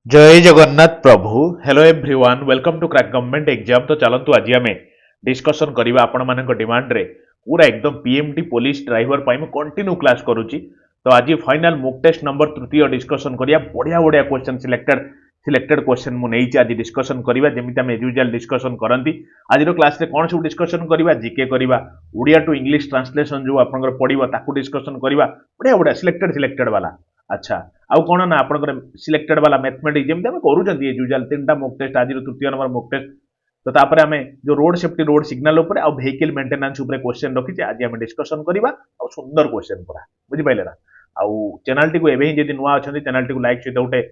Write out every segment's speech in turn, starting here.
जय जगन्नाथ प्रभु hello everyone welcome to crack government exam. तो चलतु आज आम डिस्कसन करवा आपण मान डिमांड रे पूरा एकदम पीएमटी पुलिस ड्राइवर पाई कंटिन्यू क्लास करुच्ची। तो आज फाइनल मुक टेस्ट नंबर तृतीय डिस्कसन करिया बढ़िया बढ़िया क्वेश्चन सिलेक्टेड क्वेश्चन मु नहीं आज डिस्कसन करवा जमी आम यूजुअल डिस्कसन करती। आज क्लास रे कौन सब डिस्कसन करवा जीके करवा ओडिया टू इंग्लिश ट्रांसलेशन जो आप पढ़ो ताकू डिस्कसन करवा बढ़िया बढ़िया सिलेक्टेड वाला। अच्छा आउ कौन ना आप सिलेक्टेड वाला मैथमेटिक्स जमी आम करूँ यूजुअल तीन टा मुक टेस्ट आज तृतीय नंबर मुक टेस्ट। तो तापर आम जो रोड सेफ्टी रोड सिग्नल उपर आ व्हीकल मेंटेनेंस उपर क्वेश्चन रखी आज आम डिस्कसन करवा आ सुंदर क्वेश्चन पूरा बुझिपारे ना। आउ चैनल टी को एवं जब नुआ अच्छा चैनल टी को लाइक सहित गोटे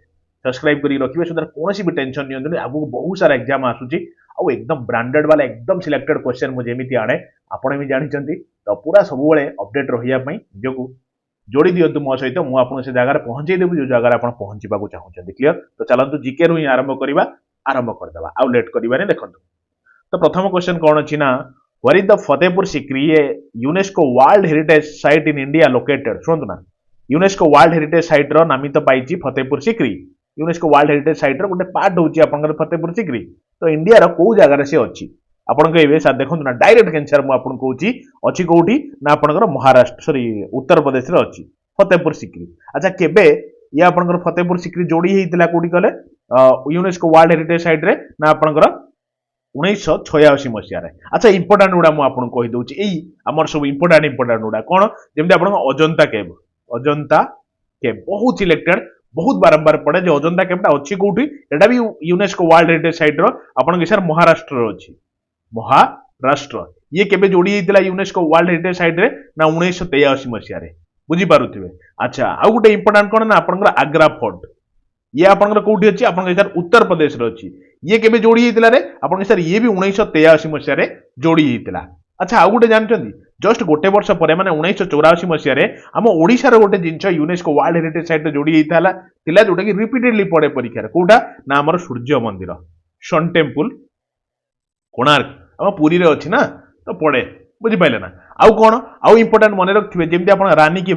सब्सक्राइब कर रखिए सो कौन भी टेंशन नि आगू बहुत सारा एग्जाम आसूची आउ एकदम ब्रांडेड वाला एकदम सिलेक्टेड क्वेश्चन मुझे आने आपण भी जानते। तो पूरा सब अपडेट रही निजक जोड़ी दिंतु मो सहित मुझे से जगह पहुंचे देवी जो जगह आप पहुंचा चाहते क्लीयर। तो चलतु जीके रु ही आरंभ करवा आरंभ करदे आउ लेट करवा देखो। तो प्रथम क्वेश्चन कौन अच्छी ना where is the Fatehpur Sikri a UNESCO world heritage site in India located. शुणु ना यूनेस्को वर्ल्ड हेरिटेज साइट रो नामित पाई Fatehpur Sikri. UNESCO world heritage site रो गोटे पार्ट होची आपनकर फतेहपुर सिक्री। तो इंडिया रो को जगह से अच्छी आपण कहबे सर देखो ना डायरेक्ट आंसर मु आपन कहूची अच्छी कोठी ना आपनकर महाराष्ट्र सॉरी उत्तर प्रदेश रे अच्छी फतेहपुर सिक्री। अच्छा केबे ये आपनकर फतेहपुर सिक्री जोड़ी हेतिला कोठी कले यूनेस्को वर्ल्ड हेरिटेज साइट रे ना आपनकर 1986 मसीह रे। अच्छा इंपोर्टेंट गुडा मु आपन कहि दउची एई हमर सब इंपोर्टेंट गुडा कोन जेमते आपन अजंता केव बहुत सिलेक्टेड बहुत बारंबार पड़े जो अजंता केवटा अच्छी कोठी एटा भी यूनेस्को वर्ल्ड हेरिटेज साइट रो आपन के सर महाराष्ट्र रो अच्छी महाराष्ट्र। ये केबे जोड़ी हेतिला यूनेस्को वर्ल्ड हेरिटेज साइट रे ना 1983 मसीह रे बुझी पारुथिबे। अच्छा आ गुटे इंपोर्टेंट कोन ना आपनकर आग्रा फोर्ट ये आपनकर कोठी अछि आपन सर उत्तर प्रदेश रे अछि। ये केबे जोड़ी हेतिला रे आपन सर ये भी 1983 मसीह रे जोड़ी हेतिला। अच्छा आ गुटे जानचंदी जस्ट गोटे वर्ष परे माने 1984 मसीह रे हम ओडिसा रो गोटे जिंस यूनेस्को वर्ल्ड हेरिटेज साइट रे जोड़ी हेतिला तिला जोटा कि रिपीटेडली पड़े परीक्षा रे कोटा ना हमर सूर्य मंदिर सन टेम्पल कोणार्क हम पुरी रे अछि ना तो पड़े बुझी पाइले ना। आउ कोन आउ इंपोर्टेंट मने रखथिबे जेमति आपण रानी की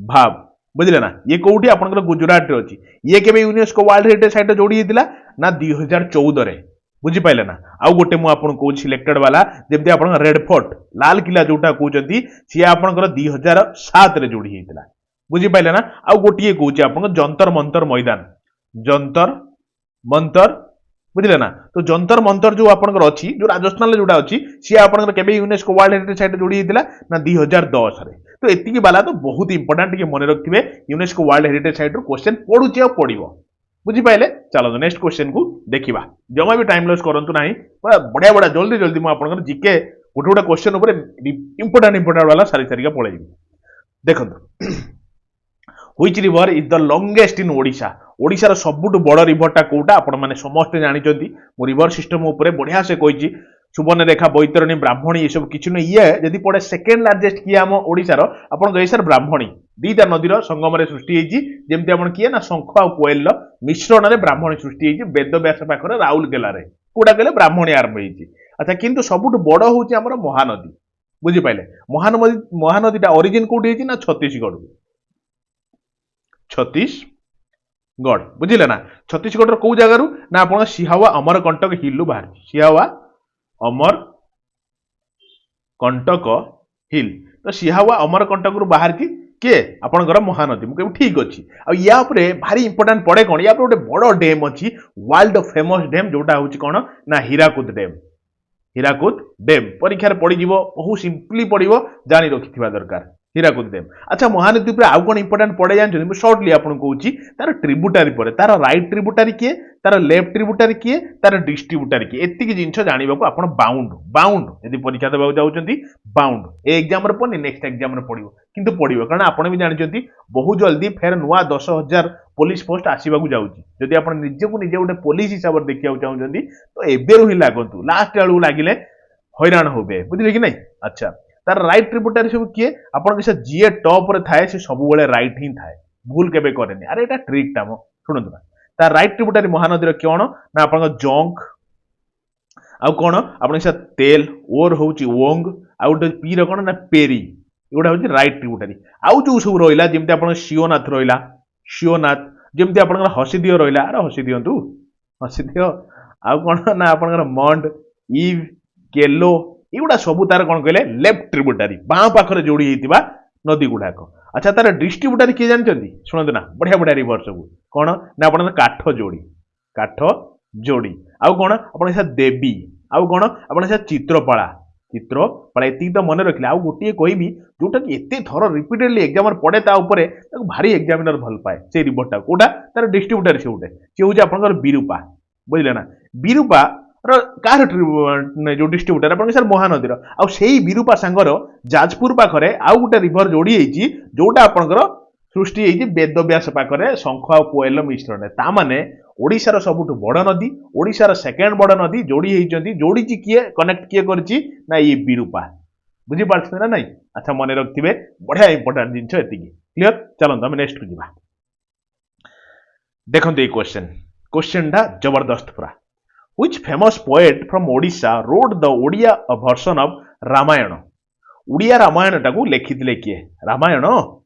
भाव बुझिले ना ये कोठी आपनकर गुजरात रे अछि। ये केबे यूनेस्को वर्ल्ड हेरिटेज साइट जोड़ी हेतिला ना 2014 रे बुझी पाइले ना। आउ गोटे मु आपन को सिलेक्टेड वाला जेमति आपण रेड फोर्ट लाल किला जोटा कहउचंती सी आपनकर 2007 रे जोड़ी हेतिला बुझी पाइले ना। आउ गोटिए कहउची आपन जंतर मंतर बुझिले ना। तो जंतर मंतर जो आपनकर अछि जो राजस्थान जोटा अछि सी आपनकर केबे यूनेस्को वर्ल्ड हेरिटेज साइट जोड़ी हेतिला ना 2010 रे। तो एतिकी वाला तो बहुत इंपोर्टेंट के मन रखिबे यूनेस्को वर्ल्ड हेरिटेज साइट रो क्वेश्चन पढुची आ पढिबो बुझी पाइले। चलो नेक्स्ट क्वेश्चन को देखिबा जमा भी टाइम लॉस करंतु नाही बढ़िया बढ़िया जल्दी जल्दी मु आपनकर जीके गोटे गोटे क्वेश्चन ऊपर इंपोर्टेंट वाला सारी सारिका पळेइबी देखंतु। Which river is the longest in Odisha. Odisha रो सबुटु बड़ रिवरटा कोटा आपण माने समस्त जानिचंती मु रिवर सिस्टम ऊपर बढ़िया से कहिची सुवर्णरेखा बैतरणी ब्राह्मणी ये सब किछु न ये जदि पड़े सेकेंड लार्जेस्ट किए आम ओडिशा रो आपण कहि सर ब्राह्मणी दीटा नदीर संगम रे सृष्टि हेची जेमति आपण किए ना शंख आ कोयल रो मिश्रण रे ब्राह्मणी सृष्टि हेची वेदव्यास पाखरे राउरकेला रे कोडा कहले ब्राह्मणी आरंभ हेची। अच्छा किंतु सबुटु बड़ होची हमर महानदी बुझी पाइले महानदीटा ओरिजिन कोठी हेची ना छत्तीसगढ़ बुझिले ना। छत्तीसगढ़ को जगार ना आप सिहावा अमरकंटक हिल बाहर सिहावा अमरकंटक हिल। तो सिहावा अमरकंटक रु बाहर की किए आपनकर महानदी मुझे ठीक अच्छी आ भारी इंपोर्टेंट पड़े कौन या गोटे बड़ डैम अच्छी वर्ल्ड फेमस डैम जोटा हूँ कौन ना हीराकुद डैम परीक्षा पड़ बहुत सिंपली पड़ो जानी रखि दरकार हीराकुद डैम। अच्छा महानदी पर आउ कौन इंपोर्टेंट पड़े जानते शॉर्टली आपको कहूँ तार ट्रिब्यूटारी पर तार राइट ट्रिब्यूटारी किए तार लेफ्ट ट्रिब्यूटारी किए तार डिस्ट्रीब्यूटारी किए एतिक जिनस जानवाक आप बाउंड यदि परीक्षा देवाक जाउछंती बाउंड ए एग्जाम रे पड़नी नेक्स्ट एग्जाम रे पड़िबो किंतु पड़िबो कारण आपण भी जानछंती बहुत जल्दी फेर नुआ 10,000 पुलिस पोस्ट आसीबाकू जाउची जदि आपण निजे गोटे पुलिस हिसाब से देखिया चाहूछंती तो एबेरु ही लागंतु लास्ट बेलू लागिले हैरान होबे बुझिले कि नहीं। अच्छा तार राइट ट्रिब्यूटारी सब किए आपन के जीए टॉप रे थाए से सब बेले राइट ही थाए भूल केबे करेनी अरे एटा ट्रिक टा मो सुनंतु ना। तार राइट ट्रिब्यूटारी महानदी रे कोन ना आपन जोंक आउ कोन आपन से तेल ओर होउची ओंग आउ गोटे पी रे कोन ना पेरी एगुड़ा हूँ राइट ट्रिब्यूटारी आउ जो सब रहा जमी आप शिवनाथ रहा शिवनाथ जमती आप हसीदियो रहा अरे हसी दिंतु हसीदियो आउ कौन ना आप मंड इव केलो युवा सब तार कौन कहले लेफ्ट ट्रिब्यूटारी बाँ पाखरे जोड़ी होता नदी गुड़ाक अच्छा तार डिस्ट्रीब्यूटारी किए जानते शुणु ना बढ़िया बढ़िया रिवर सब कौन ना आप काठ जोड़ी आउ कौन आप देवी आउ कौन आप चित्रपाला चित्रपाला ये तो मन रखिले आउ गोटे कहबी जोटा कि एत थर रिपीटेडली एग्जाम पड़े ताऊपर भारी एग्जामिनर भल पाए से रिवरटा कौटा तार डिस्ट्रीब्यूटर से गोटे सी हूँ आप विरूपा बुझे ना विरूपा कार जो डिस्ट्रीब्यूटर आप सर महानदीर आई विरूपा सांगर जाजपुर पाखरे आउ गोटे रिभर जोड़ी होती जोटा आपंकर सृष्टि होती वेदव्यास पाखरे शंख आ कोएल मिश्रण ताने ओडिशार सबुठ बड़ नदी ओडिशार सेकेंड बड़ नदी जोड़ी होती जोड़ी किए कनेक्ट किए करछि ना ये विरूपा बुझीपारे ना नहीं अच्छा मन रखिए बढ़िया इंपोर्टाट जिन क्लीयर चलते आम नेक्स्ट को जा देखते ये क्वेश्चन टा जबरदस्त पूरा Which famous poet from Odisha wrote the Odia version of Ramayana? Odia Ramayan टाकू लेखिथिले किए रामायण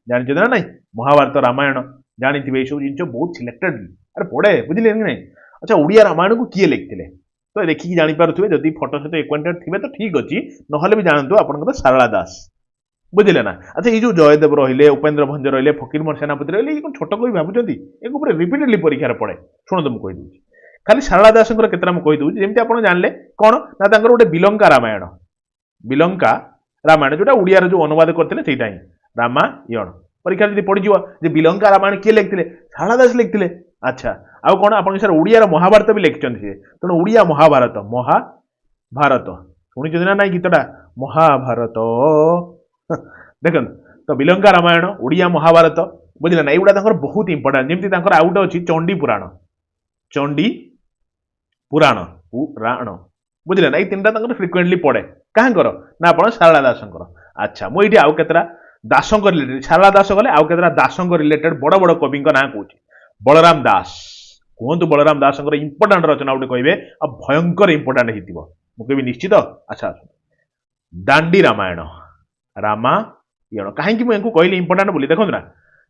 जानते ना नहीं महाभारत रामायण जानिथिबे ए सब जिन बहुत सिलेक्टेड अरे पढ़े बुझिले कि नहीं अच्छा ओडिया रामायण को किए लिखिथिले तो देखिकी जानि पारुथिबे जदि फोटो सहित एक्वाइंटेड थिबे तो ठीक अछि नहले भी जानतु आपनकर सारला दास बुझिले ना अच्छा ये जो जयदेव रहिले उपेंद्र भंज रहिले फकीरमोहन सेनापति रहिले ये छोट कोई भाबुचंती एक ऊपर रिपीटेडली परीक्षा पड़े शुणु तुम कहि दूची खाली सारला दास केतरा कहि दूची जेमति आपण जानले कोन ना तांकर गोटे बिलंका रामायण जोटा ओडिया जो अनुवाद करते ही रामायण परीक्षा जब पड़ज बिलंका रामायण किए लिखते सारला दास लिखते अच्छा आउ कौन आप सर ओडिया महाभारत भी लिखिं तेणु ओडिया महाभारत शुणी ना ना गीतटा महाभारत देख तो बिलंका रामायण ओडिया महाभारत बुझे ना युवा बहुत इंपोर्टाट जमी आउ गोटे अच्छी चंडी पुराण बुझे ना ये तीन टाइम फ्रिक्वेंटली पड़े कहाँकर ना आप सारला दासंकर अच्छा मुझे आउ केतरा दासंक रिलेटेड सारला दास गले आउ केतरा दासंक रिलेटेड बड़ बड़ कवि ना कौच बलराम दास कहतु बलराम दासंकर इंपोर्टाट रचना गोटे कहे आ भयंकर इंपोर्टाट हो निश्चित अच्छा दांडी रामायण कहीं मुझे कहली इंपोर्टाट बोली देखो ना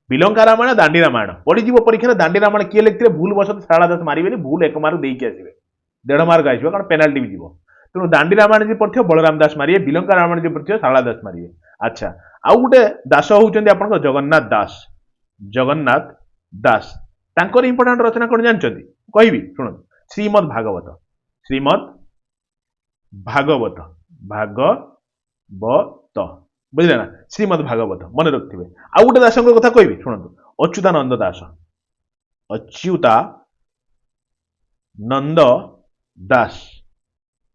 बिलंका रामायण दांडी रामायण पड़ज परीक्षा दांडी रामायण किए लिखते भूल बस सारला दास मारे भूल 1 मार्क देके आसवे 1.5 मार्क आसो कारण पेनाल्टी भी जीव तेणु दांडी रामायण जी पढ़ बलराम दास मारे बिलंका रामायण जी पढ़ सारला दास मारे अच्छा आउ गोटे दास होती आप जगन्नाथ दास तांकर इंपोर्टाट रचना कौन जानते कहबी शुण श्रीमद भागवत बुझे ना श्रीमद भागवत मन रखिए आउ गोटे दास कथा कहबी शुणु अच्युतानंद दास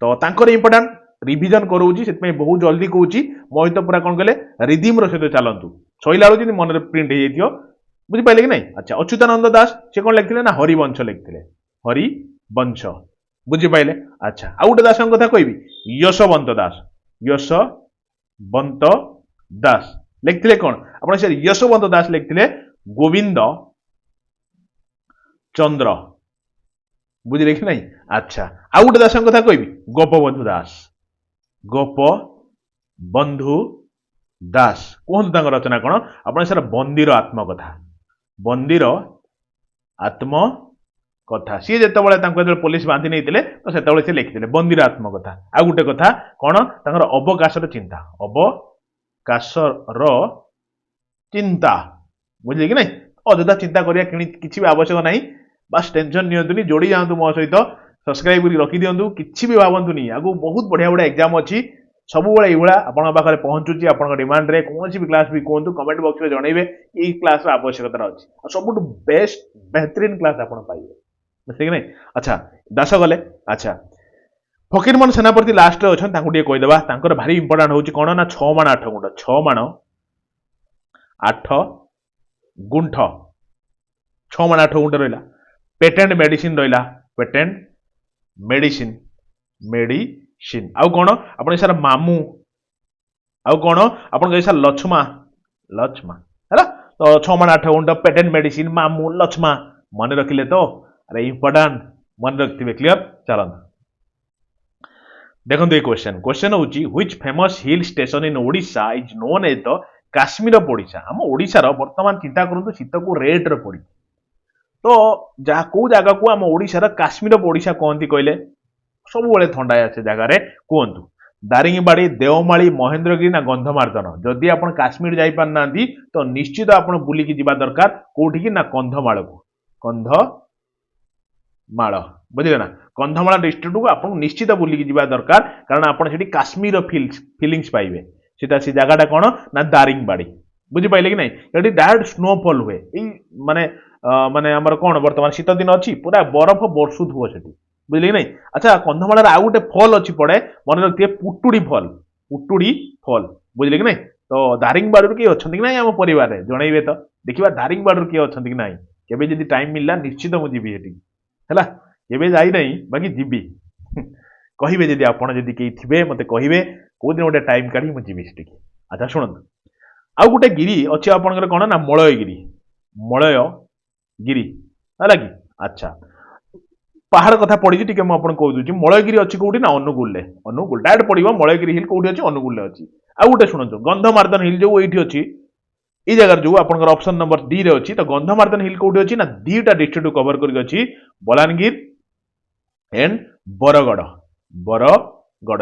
तो तांकर इंपोर्टाट रिविजन करोची से बहुत जल्दी कहूँ मोहित तो पूरा कौन कहले रिदिम सहित चलतु सैला बेलू मन प्रिंट हो बुझिपारे कि नहीं अच्छा अच्युतानंद दास से कौन लिखते ना हरिवंश लिखते हरिवंश बुझिपारे अच्छा आउ गोटे दास कथा कहबी यशवंत दास लिखते कौन आप यशवंत दास लिखते गोविंद चंद्र बुझे कि नहीं अच्छा आउ गोटे दास कथा कहबी गोपबंधु दास कहतु रचना कौन आप सर बंदीर आत्मकथा सी जो पुलिस बांधि नहीं तो से लिखिते बंदीर आत्मकथा आउ गोटे कथा कौन अवकाशर चिंता बुझे कि नहीं अଯଥା चिंता करिया किसी भी आवश्यक नहीं बस टेंशन नियंतुनी जोड़ी जातु मो सहित सब्सक्राइब कर रखी दिंतु किसी भी भावतुनी आगु बहुत बढ़िया बढ़िया एग्जाम अच्छी सब बड़े ये आपन पाखे पहुँचुची आप डिमांड रे कौन भी क्लास भी कहतु कमेंट बॉक्स में जनइबे ये क्लास आवश्यकता अच्छी सब बेस्ट बेहतरीन क्लास आप पाइबे ठीक नहीं अच्छा दास गले अच्छा फकीरमोहन सेनापति लास्ट अच्छा कहीदेवा भारी इंपोर्टाट हूँ कौन ना 6 माण 8 गुंठ 6 माण 8 गुंठ 6 माण 8 गुंठ रहा पेटेंट मेडिसिन रहा पेटेंट मेडिसिन आउ कौन आप सर मामू आउ कौन आप सर लक्ष्मा है तो 6 माण 8 गुंठ पेटेंट मेडिसिन मामू लक्ष्मा मन रखिले तो अरे इंपोर्टाट मन रखिए क्लीयर चलना देखो ये क्वेश्चन हूँ which famous hill station in Odisha is known as the Kashmir Odisha आम ओडिशार वर्तमान चिंता करंतु शीत को रेट रे पड़ी तो जा को जगह को आम ओडिशार काश्मीर ओडिशा कहती कहले सब बेले थंडा से जगार कहतु दारिंगबाड़ी देवमाली महेंद्रगिरी ना गंधमार्दन जदि आप काश्मीर जाई पार ना तो निश्चित आप बुलिकी जीवा दरकार कोठी की ना कंधमाल को कंधमाल बुझे ना कंधमाल डिस्ट्रिक्ट को आप निश्चित बुलिकी जीवा दरकार कारण आप काश्मीर फिलिंग्स पाइबे सीटा से जगह कौन ना दारिंगबाड़ी बुझिपारे कि नहीं ये डायरेक्ट स्नोफॉल हुए माने माने आमर कौन बर्तमान शीत दिन अच्छी पूरा बरफ बर्षुव से बुझे कि नहीं अच्छा कंधमाल आउ गोटे फल अच्छी पड़े मन रखिए पुटुड़ी फल बुझे कि नहीं तो दारिंगबाड़ी किए अच्छा कि ना आम परिवार जनइबे तो देखा दारिंगबाड़ी किए अच्छा कि ना केवे जदि टाइम मिलला निश्चित मुझे है केवे जाई नहीं बाकी जीवी कहे जदि आपड़ जदि कहीं थे मत कहे कौ दिन गोटे टाइम काढ़ी मुझे से अच्छा शुणु आउ गोटे गिरी अच्छी आपंकर कौन ना मलयगिरी है कि अच्छा पहाड़ कथा पड़ी टी मुझे कहीदे मलयगिरी अच्छी कौटी ना अनुगुल डायरेक्ट पड़ो मलयगिरी हिल कौटी अच्छी अनुगुल अच्छी आउ गोटे शुणु गंधमार्दन हिल जो ये अच्छी ये जगह जो आप ऑप्शन नंबर डी रे अच्छी तो गंधमार्दन हिल कौटी अच्छी ना दीटा डिस्ट्रिक्ट कवर करके बलांगीर एंड बरगड़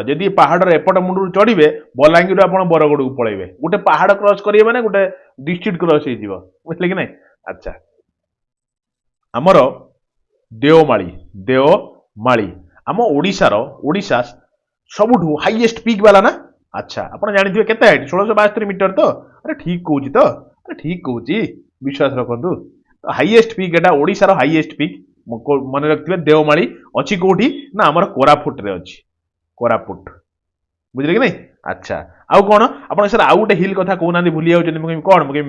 जदि पहाड़ एपट मुंडू चढ़े बलांगीर आप बरगड़ को पलैबे गोटे पहाड़ क्रॉस करेंगे मैंने गोटे डिस्ट्रिक्ट क्रॉस हो बुझे कि नहीं अच्छा आमर देवमाली आम ओडिशा सबुठू हाईएस्ट पीक वाला ना अच्छा आप जानते हैं केते हाइट 1672 मीटर तो अरे ठीक कहूँ तो अरे ठीक कहूँ विश्वास रखु तो हाईएस्ट पीक एटा ओडिशार हाईएस्ट पीक मन रखिए देवमाली अच्छी कौटी ना आमर कोरापुट रे अच्छी कोरापुट बुझे कि नहीं अच्छा आउ कौन आप सर आउ गोटे हिल कथा कहना भूली जाऊँ कौन मुझे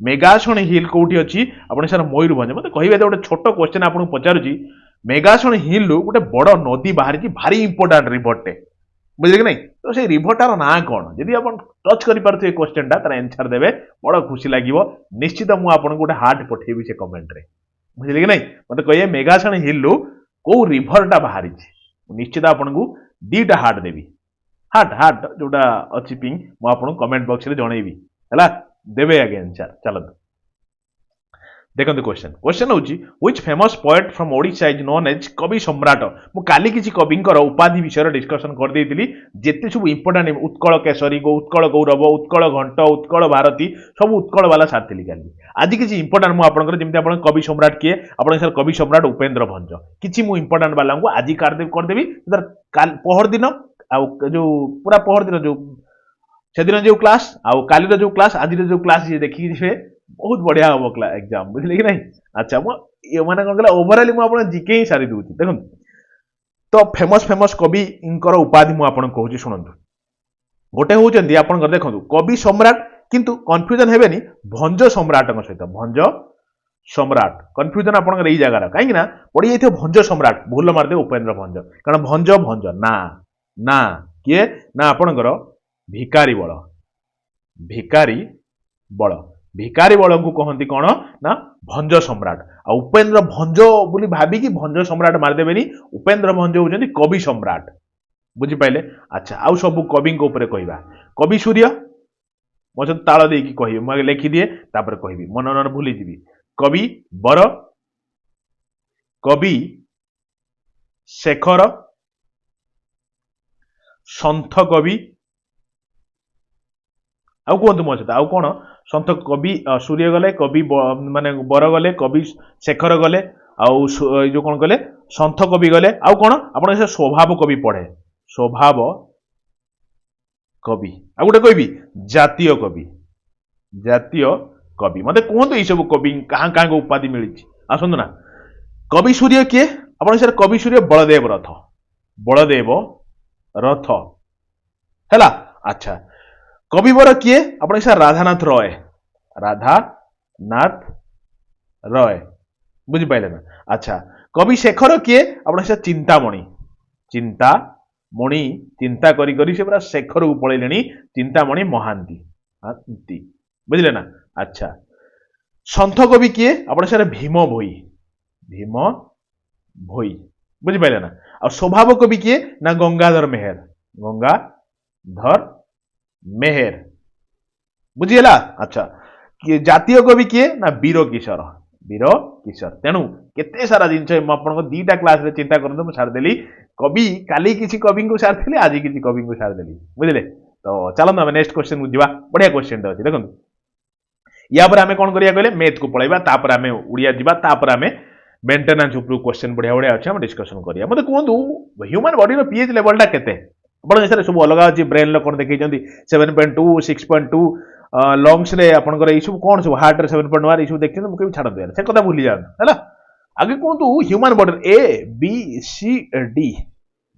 मेगाशणी हिल कौटी अच्छी आप सर मयूरभंज मत कहे गोटे छोट क्वेश्चन आपको पचारूँ मेगाशणी हिल गोटे बड़ नदी बाहरी भारी इंपोर्टाट रिभरटे बुझे कि नहीं तो से रिभरटार ना कौन जदि आप टच कर क्वेश्चन तार आंसर देवे बड़ खुशी लगे निश्चित मुझे गोटे हार्ट पठेबी से कमेंट रे बुझे कि नहीं मत कहे मेगाशणी हिल कौ रिभरटा बाहरी निश्चित आपको दीटा हार्ट देवी हार्ट जोटा अच्छी पिंग मुझे कमेंट बॉक्स रे जनइबी है देवे आगे आंसर चलते देखते क्वेश्चन हूँ which famous poet from Odisha is known as कवि सम्राट मु काली किसी कविंकर उपाधि विषय डिस्कशन कर देती जेते सब इंपोर्टाट उत्कल केसरी उत्कल गौरव उत्कल घंट उत्कल भारती सब उत्कल वाला सारी काली आज किसी इंपोर्टाट मुझे जमी आप कवि सम्राट किए आप सर कवि सम्राट उपेन्द्र भंज किसी मु इंपोर्टाट वाला आज करदेवी पहर दिन जो पूरा पहर दिन जो से दिन जो क्लास आउ काली जो क्लास आज जो क्लास देखिए बहुत बढ़िया हम एग्जाम बुझे कि नहीं अच्छा मुझे कौन कहला ओवरअली मुझे जिके ही सारी दूसरी देखो तो फेमस कवि उपाधि मुझे कहूँ शुणु गोटे हूँ आप देखो कवि सम्राट किंतु कन्फ्यूजन हेनी भंज सम्राट सहित भंज सम्राट कन्फ्यूजन आप जगार कहीं पड़ी जाइए भंज सम्राट भूल मारदे उपेन्द्र भंज कारण भंज ना ना किए ना आपणकर भिकारी बल को कहती कौन ना भंज सम्राट आ उपेन्द्र भंज बोली भाविकी भंज सम्राट मारदेवे उपेन्द्र भंज होती कवि सम्राट बुझिपारे अच्छा आउ सब कवि कहवा कवि सूर्य मो सहित ताल देकी कह मुझे लिखिदिए तापर कहबी मन मन भूलीजी कवि बर कवि शेखर सन्थ कवि आउ कहतु मो सहित आउ कौन सन्थ कवि सूर्य गले कवि माने बर गले कवि शेखर गले आउ जो कौन कहले सन्थ कवि गले आउ कौन आप स्वभाव कवि पढ़े स्वभाव कवि आ गोटे कहबी जातीय कवि मत कहतु ये सब कवि कहाँ कहाँ उपाधि मिली आसतु ना कवि सूर्य किए आप सर कवि सूर्य बलदेव रथ है अच्छा कविवर किए आप सर राधानाथ रॉय बुझिपारे ना अच्छा कवि शेखर किए आप सर चिंतामणि चिंता करी से पूरा शेखर को पलैले चिंतामणि महांती बुझे ना अच्छा सन्थ कवि किए आप सर भीम भोई बुझिपारे ना आ स्वभाव कवि किए ना गंगाधर मेहेर बुझीगला अच्छा कि जातीय कवि किए ना वीर किशोर तेणु केते सारा जिनस आपको दीटा क्लास रे चिंता करते मुझे छाड़देली कवि काली किसी कवि को सारी आज किसी कवि को सारीदेली बुझे तो चलते आम नेक्स्ट क्वेश्चन को जा बढ़िया क्वेश्चन अच्छे देखो या आम कौन करिया कहले मैथ को पळेबा तापर आम उड़िया जीवा तापर आम मेंटेनेंस उपर क्वेश्चन बढ़िया बढ़िया अच्छे हम डिस्कशन करिया मते कहतु ह्यूमन बॉडी रो पीएच लेवल टा केते आपण एसरे सब अलग अछि ब्रेन लो कोन देखैछंती 7.2 6.2 लंग्स रे आपनकर ई सब कोन सब हार्ट रे 7.1 ई सब देखछन मुके छाड़ दे से कथा भूली जान हैला आगे कहतु human body A B C D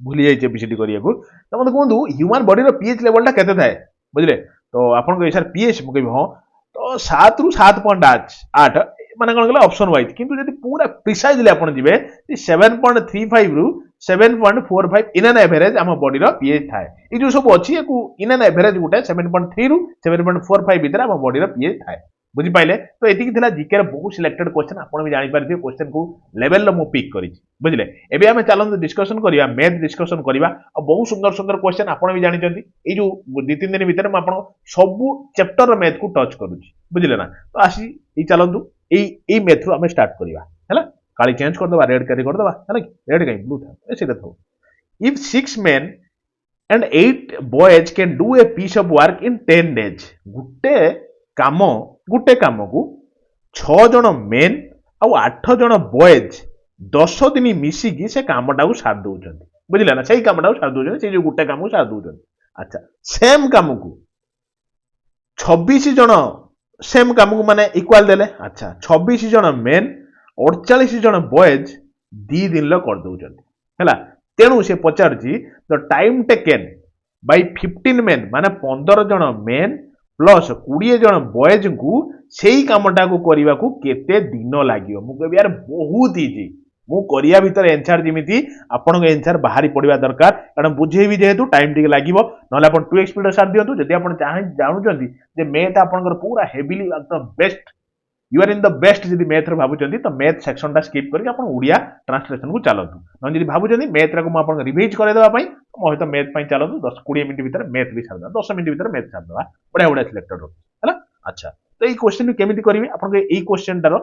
भूली जाइए एबीसीडी करिया को तो मते कहतु ह्यूमन बॉडी रो पीएच लेवल टा केते थाए बुझले तो आपन को एसर पीएच मुके हां तो 7 रु 7.8 माने कौन कहले ऑप्शन वाइज किंतु यदि पूरा प्रिसाइजली आपण जिवे 7.35 रु 7.45 इन एन एवरेज आम बॉडी रो पीएच थाए ई जो सब अछि एको इन एन एवरेज गुटे 7.3 रु 7.45 भीतर आम बॉडी रो पीएच थाए बुझी पाइले तो एतिकी थिला जीके रे बहुत सिलेक्टेड क्वेश्चन आपण भी जानि पारथि क्वेश्चन को लेवल लो मु पिक करि बुझले एबे आमे चलन डिस्कशन करिया मैथ डिस्कशन करिया और बहुत सुंदर सुंदर क्वेश्चन आपण भी जानि जंती ए जो 2-3 दिन भीतर म आपण सब चैप्टर रो मैथ को टच करूची बुझले ना तो आसी ई चलंतु ए मैथ रो आमे स्टार्ट करिया हैला काली चेंज कर दबा रेड करी कर दबा हैला रेड काई ब्लू था ऐसे देखो if 6 men and 8 boys can do a piece of work in 10 days गुटे काम को 6 जन मेन आउ 8 जन बॉयज 10 दिन मिसिकी से कामटा को सार दउछन बुझिला ना सही कामटा को सार दउछन से जो गुटे काम को सार दउछन अच्छा सेम काम को 26 जन सेम काम को माने इक्वल देले अच्छा 26 जन मेन 48 जन बॉयज 2 दिन ल कर दउछन हैला तेणु से पचारजी the time taken by 15 men माने 15 जन मेन प्लस 20 जन बॉयज को सेही कामटा को करबा को केते दिन लागियो मु कहबी यार बहुत इजी मु करिया भीतर आंसर जिमिति आपन के आंसर बाहरी पड़िबा दरकार कारण बुझेबी जेहेतु टाइम टिक लागिवो नले आपन 2 स्पीड सार दियंतु जदि आपन चाहे जानु जंदी जे मैथ आपन पूरा हेवीली एकदम best you are in the best जदि मैथ रे भाबुचंदी तो मैथ सेक्शन टा स्किप करके आपन उड़िया ट्रांसलेशन को चलतु न जदि भाबुचंदी मैथ रा को म आपन रिवाइज करे देबा पई म होय तो मैथ पई चलतु 10-20 मिनिट भीतर मैथ भी छाड़ 10 मिनिट भीतर मैथ छाड़ दबा बढ़िया बढ़िया सिलेक्टेड हो हैला अच्छा तो ई क्वेश्चन केमिति करिवे आपन के ई क्वेश्चन टारो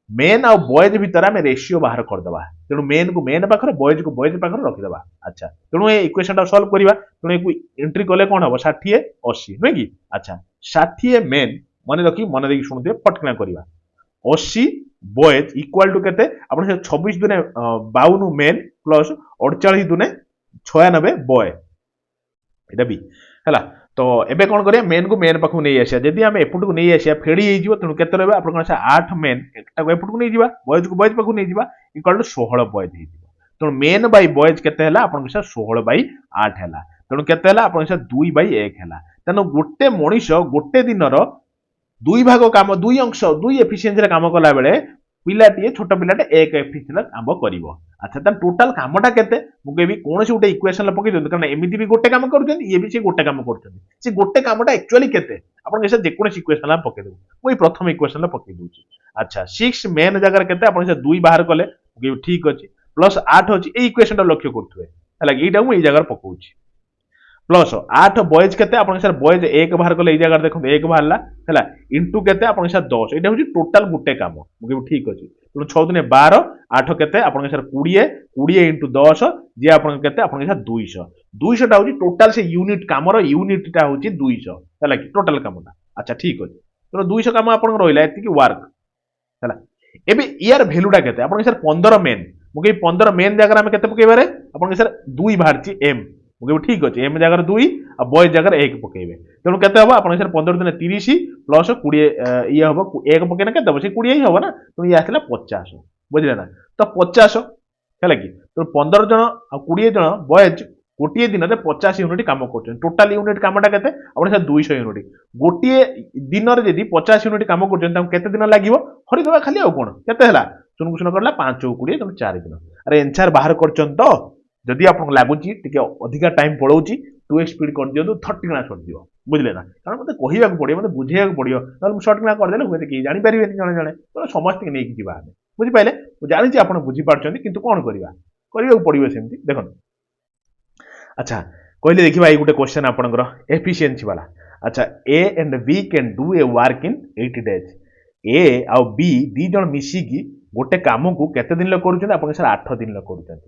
मेन आ बॉयज भीतर आमे रेशियो बाहर कर दबा तेनु मेन को मेन पाखर बॉयज को बॉयज पाखर रखि दबा अच्छा तेनु ए इक्वेशन टा सॉल्व करिवा तेनु एक एंट्री कले कोन हबो 60 80 नै की अच्छा 60 मेन माने रखी मन देखि सुनते पटकना करिवा 80 बॉयज इक्वल टू केते आपण 26 दुने 52 मेन प्लस 48 दुने 96 बॉय एटा बी हैला तो एबे कोन करिया मेन को मेन पाखु नै आसिया जदि हम एपुट को नै आसिया फेडी हे जिवो तनु केते रहबे आपण कोन 8 मेन एकटा को एपुट को नै जिवा बॉयज को बॉयज पाखु नै जिवा इक्वल टू 16 बॉयज हे जिवो तो मेन बाय बॉयज केते हैला आपण को 16 बाय 8 हैला तनु केते हैला आपण को 2 बाय 1 हैला तनु गोटे मनीष गोटे दिनर दुई भाग काम दुई अंश दुई एफिशिएंसी रे काम कला बेले पिलाटी छोट पिलाटे एक एफिशिएंसी काम करिवो अच्छा त टोटल कामटा केते मु कहबी कोनोसी गोटे इक्वेशन ल पकि दन कारण एमिति भी गोटे काम करूछन ये भी से गोटे काम करूछन से गोटे कामटा एक्चुअली केते आपण केसे जे कोनोसी इक्वेशन ल पकि देबो ओई प्रथम इक्वेशन ल पकि दूची अच्छा 6 मेन जगह केते आपण से 2 बाहर कले मु कहबी ठीक अछि प्लस 8 अछि ए इक्वेशन टा लक्ष्य करथुवे हला एटा मु ए जगह पकाउची प्लस 8 बॉयज केते आपण सर बॉयज एक बाहर कले ए जगह देखो एक बाहरला हैला इनटू केते आपण सर 10 एटा होची टोटल गुटे काम मु कहबी ठीक अछि तो 6 दुने 12 8 केते आपण सर 20 20 इनटू 10 जे आपण केते आपण सर 200 200 टा होची टोटल से यूनिट कामर यूनिट टा होची 200 हैला कि टोटल कामटा अच्छा ठीक अछि तो 200 काम आपण रोइला एति कि वर्क हैला एबे यार वैल्यूटा केते आपण सर 15 मेन मु कहबी 15 मेन जगह हम केते पकेबारे आपण सर 2 बाहरची एम मुझे ठीक अच्छे एम जगह 2 आ बॉयज जगह 1 पकेबे तेणु केते हबो आपण सर 15 दिन 30 प्लस 20 ये हबो 1 पकेना केते हबो से 20 ही हबो ना तो ये आसला 50 बुझले ना तो 50 हैला कि तो 15 जन आ 20 जन बॉयज गोटे दिन में 50 यूनिट काम करछन टोटल यूनिट कामटा केते आपण सर 200 यूनिट गोटे दिन रे जदी 50 यूनिट काम करछन त केते दिन लागिवो हरि दबा खाली आ कोन केते हला सुन करला 5 20 तुम 4 दिन अरे आंसर बाहर करछन तो जदि आपको लगुच अधिका टाइम पड़ोची 2x स्पीड कर दियो 30 किना छोड़ दियो बुझले ना कारण मते कहिबा को पड़ियो मते बुझेया को पड़ियो न शॉर्ट किना कर देले होते कि जानि परिबे जने जने तो समस्त के नेकी जिबा हमें बुझि पाइले मु जानि छी आपण बुझि पारछन किंतु कोन करबा को पड़ियो सेमती देखो अच्छा कहले देखिबा एई गुटे क्वेश्चन आपनकर एफिशिएंसी वाला। अच्छा A and B can do a work in 80 days. A आ बी दी जण मिसी की गोटे काम को केते दिन ल करूछन आपन सर 8 दिन ल करूछन।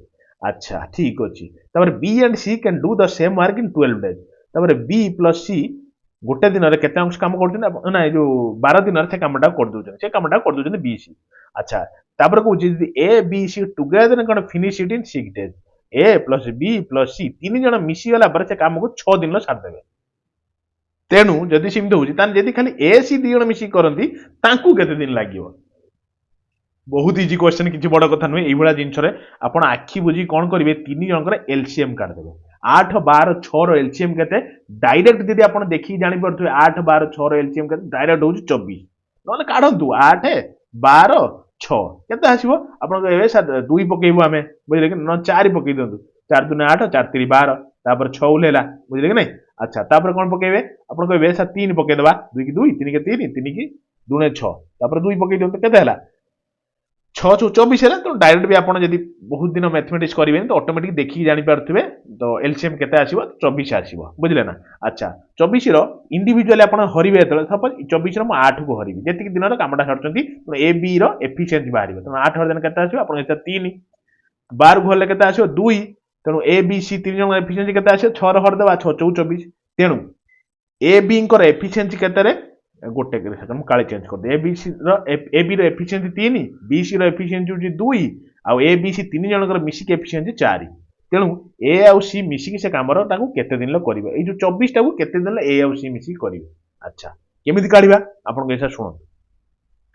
अच्छा ठीक अछि। तबर B and C can do the same work in 12 days. तबर बी प्लस सी गोटे दिन रे केते अंश काम करूछन ना जो 12 दिन रे से कामटा कर दोछन से कामटा कर दोछन बी सी। अच्छा तापर को A B C together can finish it in 6 days. A plus B plus C तीन जण मिसी गला पर से काम को 6 दिन सार देबे। तेणु जदि सेमती होउची तान जदि खाली ए सी दी जण मिसी करंती तांकू केते दिन लागिवो। बहुत इजी क्वेश्चन किछि बड़ कथा नुहे। एई भला जिंस रे आपण आखी बुझी कोन करिवे तीन जनकर एलसीएम काढ देबे। 8 12 6 रो एलसीएम केते डायरेक्ट जदि आपण देखि जानि परथुवे 8 12 6 रो एलसीएम केते डायरेक्ट होउची 24। नले काढंतु 8 12 6 केते आसीबो आपण कहबे सर 2 पकेइबो आमे बुझले कि न 4 पकेइ दंतु 4 2 8 4 3 12 तापर 6 उलेला बुझले कि नै। अच्छा तापर कोन पकेइबे आपण कहबे सर 3 पकेइ दबा 2 की 2 3 के 3 3 की 2 ने 6 तापर 2 पकेइ दंतु केते हला 6 24 है तो डायरेक्ट भी आपन जदि बहुत दिन मैथमेटिक्स करिवे तो ऑटोमेटिक देखि जानि पारथुवे तो एलसीएम केते आसीबो 24 आसीबो बुझले ना। अच्छा 24 रो इंडिविजुअली आपन हरिवे त सपोज 24 रो म 8 को हरिवे जेति दिन रो कामटा करचंती तो ए बी रो एफिशिएंसी बाहरिबो तो 8 हर दिन केते आसीबो आपन एता 3 12 को हले केते आसीबो 2 तेनु ए बी सी तीन जन एफिशिएंसी केते आसीबो 6 रो हर देबा 6 24 तेनु ए बी को एफिशिएंसी केते रे गोटे सेकंड काले चेंज कर दे ए बी रो एफिशिएंसी 3 बी सी रो एफिशिएंसी होची 2 आ ए बी सी तीन जनकर मिसी के एफिशिएंसी 4 तेणु ए आ सी मिसी के से कामर ताकू केते दिन ल करिवे ए जो 24 टाकू केते दिन ल ए आ सी मिसी करिवे। अच्छा केमिति काढिबा आपन कैसा सुनो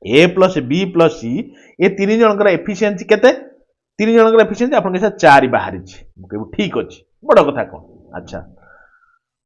ए प्लस बी प्लस सी ए तीन जनकर एफिशिएंसी केते तीन जनकर एफिशिएंसी आपन कैसा 4 बाहरी छी कहबो ठीक अछि बड़ कथा कोन। अच्छा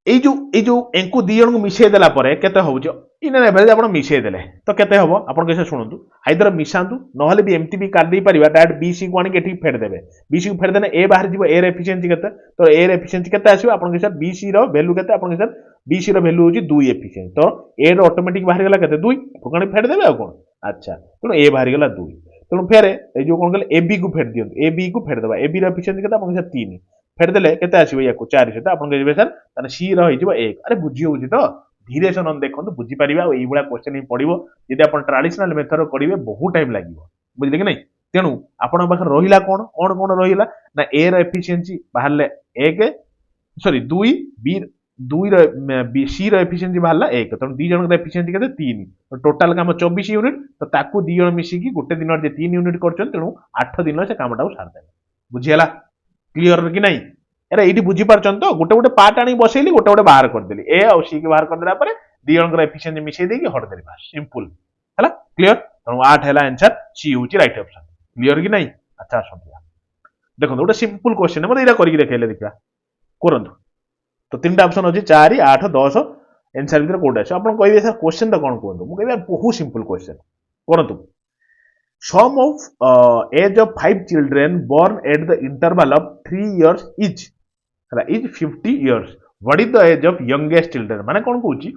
এই जो एंकु दी जन को मिसेई देला परे केते होउछ इन एवरेज आपण मिसेई देले तो केते हबो आपण कैसे सुनंतु हाइदर मिसांतु नहले भी एमटी भी काट दे परिबा डायरेक्ट बी सी को आनी केठी फेड देबे बी सी को फेड देने ए बाहर जीवो ए रे एफिशिएंसी केते तो ए रे एफिशिएंसी केते आसीबो आपण कैसे बी सी रो वैल्यू केते आपण कैसे बी सी रो वैल्यू होची 2 एफिशिएंसी तो ए रो ऑटोमेटिक बाहर गेला केते 2 फुकानी फेड देबे आ कोन। अच्छा तो ए बाहर गेला 2 तो फेरे ए जो कोन गेले ए बी को फेड दियंतु ए बी को फेड देबा ए बी रो एफिशिएंसी केते आपण कैसे 3 फेड देले केते आसीबो याको 4 से आपण कहबे सर ताने सी रो हिजबो 1 अरे बुझी होउची तो धीरे से नन देखो बुझी पारिबा एई बडा क्वेश्चन ही पडिबो यदि आपण ट्रेडिशनल मेथड करिवे बहुत टाइम लागिवो बुझले कि नै। तेणु आपण पाखर रहिला कोन रहिला ना ए रो एफिशिएंसी बाहरले 1 सॉरी 2 बी 2 रो बी सी रो एफिशिएंसी बाहरला 1 तो दी जन रो एफिशिएंसी केते 3 तो टोटल काम 24 यूनिट तो ताकू दी जन मिसी की गोटे दिन जे 3 यूनिट करछन तेणु 8 दिन से कामटा सार दे बुझियला क्लियर कि नहीं। अरे ये बुझी पार्छन तो गोटे गोटे पार्ट आनी बसैली गोटे गोटे बाहर कर देली ए आ सी के बाहर कर देला परे दी जनकर एफिशिएंसी मिसै देकी हट देली बस सिंपल हैला क्लियर तो 8 हैला आंसर सी होची राइट ऑप्शन क्लियर कि नहीं। अच्छा सुनिया देखो गोटे सिंपल क्वेश्चन है मते इरा करिक देखेले देखा करंतु तो तीनटा ऑप्शन अछि 4 8 10 आंसर भीतर कोड अछि आपण कहबे सर क्वेश्चन तो कोन कोन मु कहबे बहुत सिंपल क्वेश्चन करंतु sum of age of 5 children born at the interval of 3 years each is 50 years what is the age of youngest children माने कोन कहूची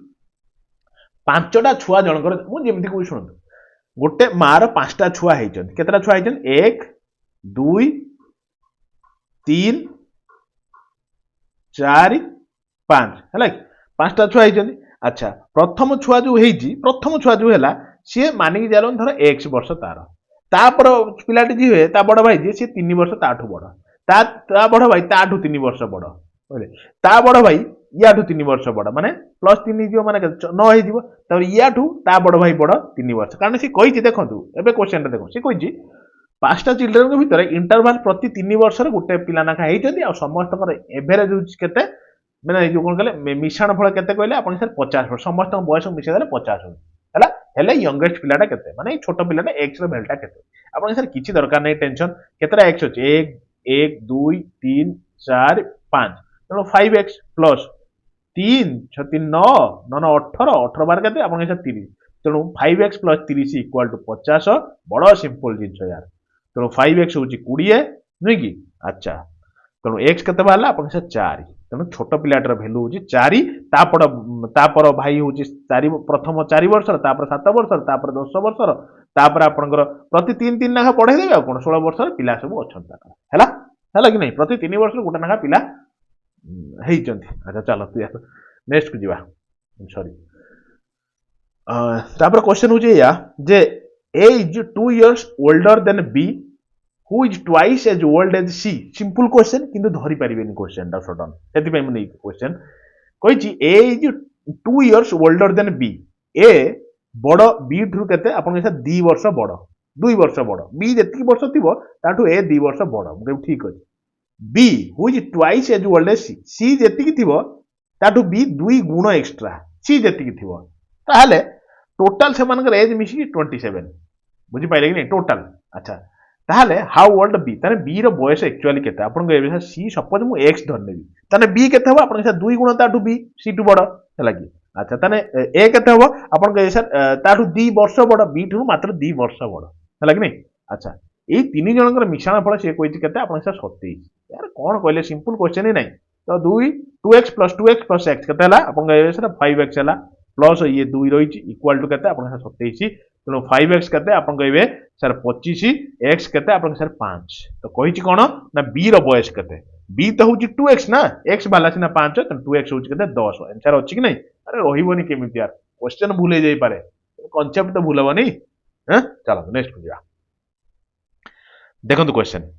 पांचटा छुआ जनकर मु जेमति कहू सुनନ୍ତୁ गोटे मार पांचटा छुआ हेचन केतरा छुआ हेचन 1 2 3 4 5 हला पांचटा छुआ हेचन। अच्छा प्रथम छुआ जो हेची प्रथम छुआ जो हेला सी मानिक जालन धर x वर्ष तार तापर पिलाटी जी हुए ता बड़ भाई जी सी 3 वर्ष ताठू बड़ ता बड़ भाई ताठू 3 वर्ष बड़ बोले ता बड़ भाई याठू 3 वर्ष बड़ माने +3 जो माने 9 हे जीवो तब याठू ता बड़ भाई बड़ 3 वर्ष कारण सी कहिछि देखंतु एबे क्वेश्चन ता देखो सी कहिछि पांचटा चिल्ड्रन के भीतर इंटरवल प्रति 3 वर्ष रे गुटे पिला नाखा हेचंदी आ समस्त कर एवरेज होछि केते माने जो कोन कहले मिश्रण फल केते कहले आपण सर 50 वर्ष समस्त बयस मिसे देले 50 हो हैला हेले यंगेस्ट पिलाटा केते माने छोटो पिलाटा x रो वैल्यूटा केते आपण सर किछि दरकार नै टेंशन केतरा x होछि 1 1 2 3 4 5 तो 5x प्लस 3 6 3 9 9 18 18 बार केते आपण सर 30 तेणु 5x प्लस 30 इक्वल टू 50 बड़ सिंपल जिंस यार तेणु 5x होछि 20 नै कि। अच्छा तेणु x केते बाहला आपण सर 4 तेणु छोट पिलाटर भैल्यू होची 4 तापर भाई होची 4 प्रथम 4 वर्ष तापर 7 वर्ष तापर 10 वर्ष तापर आपनकर प्रति 3 3 नाखा पढाई देबे आ कोन 16 वर्ष पिला सब अछन हैला हैला कि नहीं प्रति 3 वर्ष गोटे नाखा पिला अच्छा चलो यार नेक्स्ट को जीवा सॉरी तापर क्वेश्चन हो या जे A is 2 years older than B who is twice as old as C simple question किंतु धरि परिबेनी क्वेश्चन दा सडन सेति पय मने क्वेश्चन कहिछि A is 2 years older than B A बड़ बी ठु केते आपन के 2 वर्ष बड़ 2 वर्ष बड़ बी जेति वर्ष थिबो ताठु ए 2 वर्ष बड़ मु ठीक अछि B who is twice as old as C C जेति थिबो ताठु बी 2 गुण एक्स्ट्रा सी जेति थिबो ताहले टोटल से मानकर एज मिसी 27 बुझी पाइले कि नहीं टोटल अच्छा ताहले हाउ ओल्ड बी ताने बी रो बयस एक्चुअली केते आपन को सी सपोज मु एक्स धर नेबी ताने बी केते हो आपन के 2 गुण ताठु बी सी टू बड़ हला कि अच्छा ताने ए केते हो आपन को सर ताठु 2 वर्ष बड़ बी ठु मात्र 2 वर्ष बड़ हला कि नहीं अच्छा ए तीन जनकर मिश्रण फल से कहिति केते आपन के 27 यार कोन कहले सिंपल क्वेश्चन ही नहीं तो 2x + x केते हला आपन को सर 5x हला प्लस ये 2 रही इक्वाल टू केते आपन 27 तेणु 5x केते आपन कहबे सर 25 x केते आपन सर 5 तो कहिछि कोन ना b रो बयस केते b तो होछि 2x ना x वाला सिना 5 तो 2x होछि केते 10 आंसर अछि कि नहीं अरे रहिबोनी केमिति यार क्वेश्चन भूल हे जाई पारे कांसेप्ट तो भूलबनी हैं चलो नेक्स्ट को जा देखंतु क्वेश्चन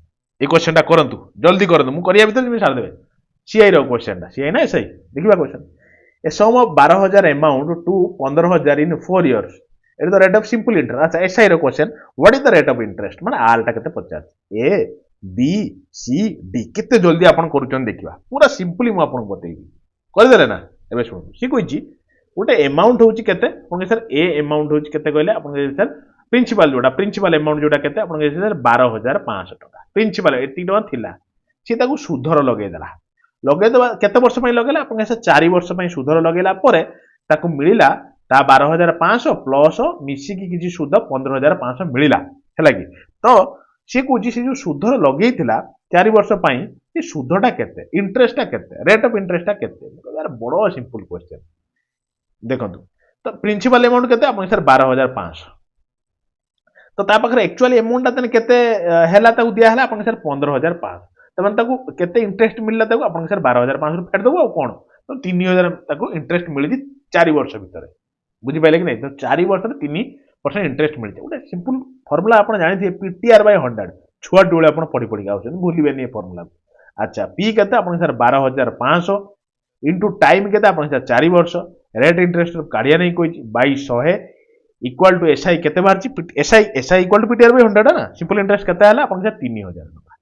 ए क्वेश्चन टा करंतु जल्दी करंतु मु करिया भीतर सार देबे सीआई रो क्वेश्चन टा सीआई ना एसआई देखिबा question a sum of 12,000 amount to 15,000 in 4 years. It is the rate of simple interest. अच्छा ऐसा ही रो question what is the rate of interest माने आर टा केते 50 ए बी सी डी केते जल्दी आपण करूचन देखिबा पूरा सिंपली मु आपण बतेइबी कर देले ना एबे सुन सी कहिची गोटे अमाउंट होची केते आपण सर ए अमाउंट होची केते कहले आपण सर प्रिंसिपल अमाउंट जोटा केते आपण सर 12,500 टका प्रिंसिपल एती टका थिला सी ताकू सुधर लगेइ देला लगेदेवा केते वर्ष पई लगेला अपन से 4 वर्ष पई सुधर लगेला परे ताकू मिलिला ता 12,500 प्लस मिसी की किछि सुध 15,500 मिलिला हैला कि तो से कोछि से जो सुधर लगेइथिला 4 वर्ष पई से सुधटा केते इंटरेस्टटा केते रेट ऑफ इंटरेस्टटा केते यार बड़ो सिंपल क्वेश्चन देखंतु तो प्रिंसिपल अमाउंट केते अपन सर 12,500 तो ता पाखरे एक्चुअली अमाउंट ता केते हैला ताकू दिया हैला अपन सर 15,500 तमन ताकू केते इंटरेस्ट मिलला ताकू अपन सर 12,500 फेड दबो कोन तो 3,000 ताकू इंटरेस्ट मिली 4 वर्ष भीतर बुझी पाइले कि नहीं तो 4 वर्ष रे 3% इंटरेस्ट मिलते गोटे सिंपल फार्मूला आपण जानि थी पीटीआर बाय 100 छुआ डोळे आपण पढी पढी गाउछन भूलिबे नहीं फार्मूला अच्छा पी केते अपन सर 12,500 इनटू टाइम केते अपन सर 4 वर्ष रेट इंटरेस्ट काढिया नहीं कोइ बाय 100 इक्वल टू एसआई केते बाहरची SI equal to PTR by 100 ना सिंपल इंटरेस्ट केते हला अपन सर 3,000 टका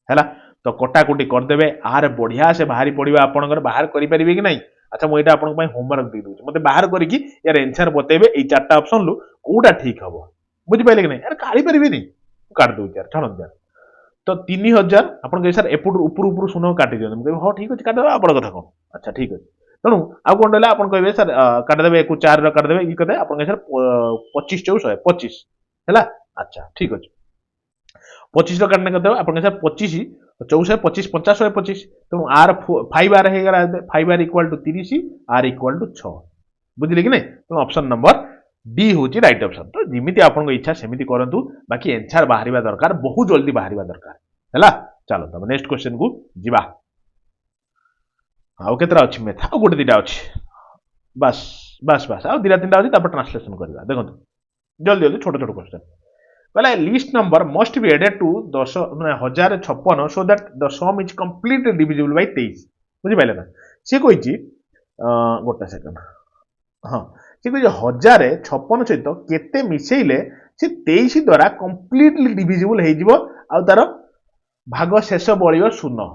हला तो कटाकुटी करदेवे आर बढ़िया से बाहरी पड़वा आपंकर बाहर करेंगे कि नहीं अच्छा मुझे आप होमवर्क दे दूसरी मतलब बाहर करके यार आंसर बतेबे ये 4टा ऑप्शन लु कोटा ठीक हम बुझिपारे कि नहीं यार काढ़ी पारे नहीं काट दो यार छाड़ यार तो 3,000 आप सर एपट ऊपर सुन काटी दिखाते हाँ ठीक अच्छे काटिदेव आप कथा कौन अच्छा ठीक अच्छे तेणु आउ कौन रहा आप कहे सर काटिदेवे एक 4 काटिदेवे ये कदे आप सर 25 × 100 25 है अच्छा ठीक अच्छे 25 काटने करते आप सर 25 64 25 50 125 तेणु आर 5 आर हो गला 5 R equal to 30 R equal to 6 बुझिले कि नहीं तेणु ऑप्शन नंबर डी हूँ राइट ऑप्शन तो जमीती आपन इच्छा सेमिति करंतु बाकी आंसर बाहरिबा दरकार बहुत जल्दी बाहरिबा दरकार हैला चलो तब नेक्स्ट क्वेश्चन को जिबा आउ केतरा अछि मैथ आउ गोटे दिटा अछि बस बस बस आउ दिरा तीनटा अछि तब ट्रांसलेशन करबा देखंतु जल्दी जल्दी छोट छोट क्वेश्चन पहला least number must be added to 1056 so that the sum is completely divisible by 23 बुझि पाइले ना से कहिछि गोटा सेकंड हां से कहिछि 1056 सहित केते मिसेइले से 23 द्वारा कंप्लीटली डिविजिबल हे जिवो आ तार भाग शेष बळियो शून्य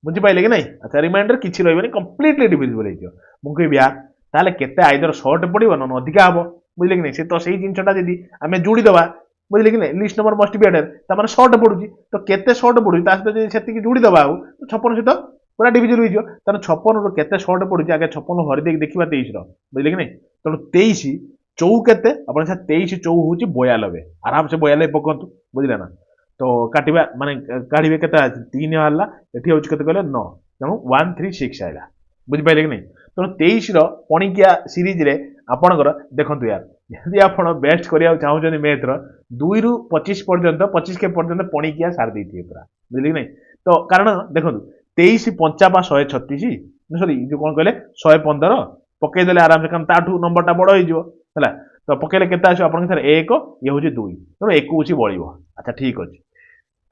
बुझि पाइले कि नहीं अच्छा रिमाइंडर किछि रहइबनी कंप्लीटली डिविजिबल हे जिवो मु कहबिया ताले केते आइदर शॉर्ट पडिबो न अधिका हबो बुझिले कि नहीं से तो सेही जिंसटा जदी हमें जोड़ी दबा बुझिले कि नहीं least number must be added ता माने शॉर्ट पडुची तो केते शॉर्ट पडुची ता सहित जदी सेति की जोड़ी दबा तो 56 सहित पूरा डिविजन होई जो तार 56 रो केते शॉर्ट पडुची आगे 56 हरि देख देखिबा 23 रो बुझिले कि नहीं तो 23 चौ केते अपन से 23 चौ होची 92 आराम से 92 पकंतु बुझिले ना तो काटिबा माने काढिबे केते 3 हल्ला एठी होची केते कहले 9 तेणु 136 आइला बुझि पाइले कि नहीं तो 23 रो पणिकिया सीरीज रे आपणकर देखंतु यार यदि आपण बेस्ट करिया चाहउछन मैथ रो 2 रु 25 पर्यंत 25 के पर्यंत पणिकिया सार दैथिए पूरा बुझिले कि नहीं तो कारण देखंतु 23 55 136 ସରି ଯୋଉ କଣ କହିଲେ 115 ପକେଇଦେଲେ ଆରାମସେ କାରଣ ତାଠୁ ନମ୍ବରଟା ବଡ ହେଇଯିବ ହେଲା ତ ପକେଇଲେ କେତେ ଆସିବ ଆପଣଙ୍କ ସାର୍ 1 ଇଏ ହଉଛି 2 ତେଣୁ 21 ବଳିବ ଆଚ୍ଛା ଠିକ ଅଛି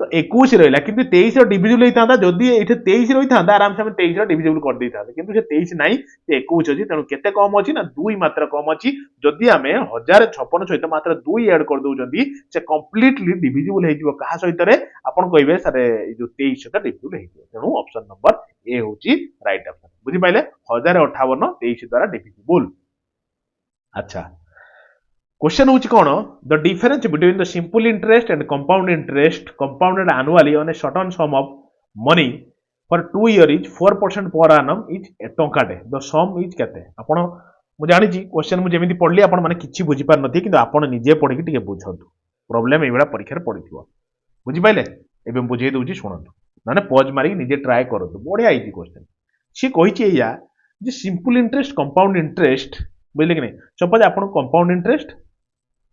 ତ 21 ରହିଲା କିନ୍ତୁ 23 ର ଡିଭିଜିବୁଲ ହେଇଥାନ୍ତା ଯଦି ଏଠି 23 ରହିଥାନ୍ତା ଆରାମସେ ଆମେ 23 ର ଡିଭିଜିବୁଲ କରିଦେଇଥାନ୍ତେ କିନ୍ତୁ ସେ 23 ନାହିଁ ସେ 21 ଅଛି ତେଣୁ କେତେ କମ ଅଛି ନା 2 ମାତ୍ର କମ ଅଛି ଯଦି ଆମେ 1056 ସହିତ ମାତ୍ର 2 ଆଡ କରିଦଉଛନ୍ତି ସେ କମ୍ପ୍ଲିଟଲି ଡିଭିଜିବୁଲ ହେଇଯିବ କାହା ସହିତରେ ଆପଣ କହିବେ ସାର୍ ଏଇ ଯୋଉ 23 ସହିତ ଡିଭିଜିବୁଲ ହେଇଯିବ ତେଣୁ ଅପସନ ନମ୍ବର ଏ ହଉଛି ରାଇଟ ଅପସନ ବୁଝିପାରିଲେ 1058 23 ଦ୍ୱାରା ଡିଭିଜିବୁଲ ଆଚ୍ଛା Question होची कौन the difference between the simple interest and compound interest compounded annually on a certain sum of money for 2 year is 4% per annum is टंकाटे द सम इज केते आपण मु जानि छी क्वेश्चन मु जेमिति पढली आपण माने किछि बुझी पार नथि किंतु आपण निजे पढि के टिके बुझंतु प्रॉब्लम एबेला परीक्षा रे पडिथिबो बुझी पाइले एबे बुझेई दउची सुनंतु माने पॉज मारी निजे ट्राई करंतु बढ़िया आइची क्वेश्चन सी कहि छी या जे सिंपल इंटरेस्ट कंपाउंड इंटरेस्ट बुझले कि नहीं सपोज आपण कंपाउंड इंटरेस्ट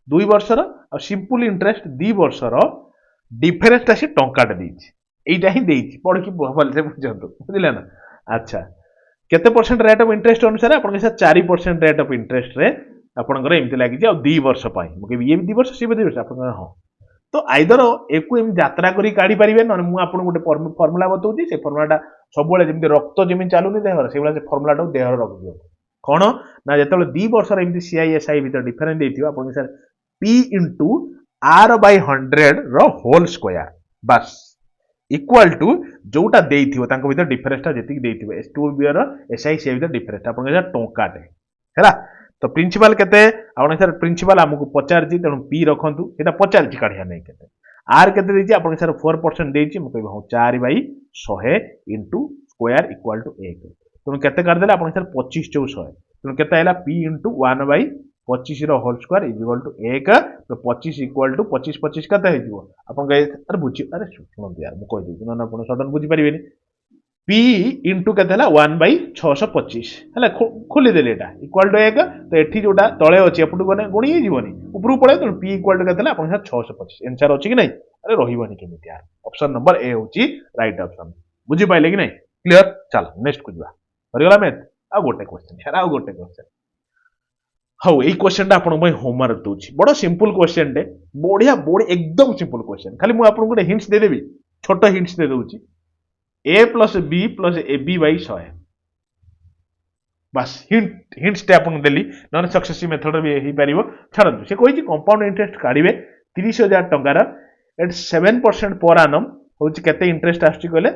2 वर्षर और सिंपल इंटरेस्ट 2 वर्षर डिफरेंस टा से टंकाटे देइछि एइटा ही देइछि पढ कि भलसे बुझंतु बुझिले ना अच्छा केते परसेंट रेट ऑफ इंटरेस्ट अनुसार आपण के 4% रेट ऑफ इंटरेस्ट रे आपणकर एमति लागि जे 2 वर्ष पाई मके ये 2 वर्ष से 2 वर्ष आपण हां तो आइदर एकु एम यात्रा करी काढी परिबे न मु आपण गोटे फार्मूला बतौची से फार्मूलाटा सबले जेमति रक्त जेमि चालुनी देहर से से फार्मूलाटा देहर रख दियो कोन ना जेतले 2 वर्ष रे एमति सीआईएसआई भीतर डिफरेंस देथियो आपण sir P into R by 100 रो होल स्क्वायर बस इक्वल टू जोटा देइथिबो तांको भीतर डिफरेंस ता जेतिक देइथिबो S2 बियर SI से भीतर डिफरेंस आपण के टंकाटे हैला तो प्रिंसिपल केते आपण सर प्रिंसिपल हमकु 50 जी तेनु P रखंतु एटा 50 जी काढिया नै केते R केते देइछि आपण सर 4% देइछि म कहबो 4 by 100 into square equal to 1 तेनु केते कर देला आपण सर 25 चौ 100 तेनु केते आइला P into 1 by 25 रो whole square is equal to 1 तो 25 इक्वल टू 25 25 कते हेजिवो आपन गए अरे बुझी अरे सुन यार मु कहि दउ न आपन सडन बुझी परिबेनी P इनटू कते हला 1 बाय 625 हला खोली देले एटा इक्वल टू 1 तो एठी जोटा तळे अछि एपटु गने गुणी हे जीवनी ऊपरू पळे तो P इक्वल टू कते हला आपन 625 आंसर अछि कि नै अरे रहिबनी केमिति यार ऑप्शन नंबर ए होची राइट ऑप्शन बुझी पाइले कि नै क्लियर चलो नेक्स्ट कुजवा परिगला मैथ आ गोटे क्वेश्चन यार आ गोटे क्वेश्चन हाँ यही क्वेश्चन टा आपन होमवर्क दूची बड़ा सिंपल क्वेश्चन टे बढ़िया बड़ी एकदम सिंपल क्वेश्चन खाली मुझे आपको गोटे हिंट्स देदेवी छोट हिंट्स दे दूची a plus b plus ab by 100 बस हिंट्स टे आपन देली नन सक्सेसिव मेथड भी हे परिबो छाड़ू से कहि कंपाउंड इंटरेस्ट काढिबे 30000 टंकार एट 7% पर एनम होची केते इंटरेस्ट आछी कहले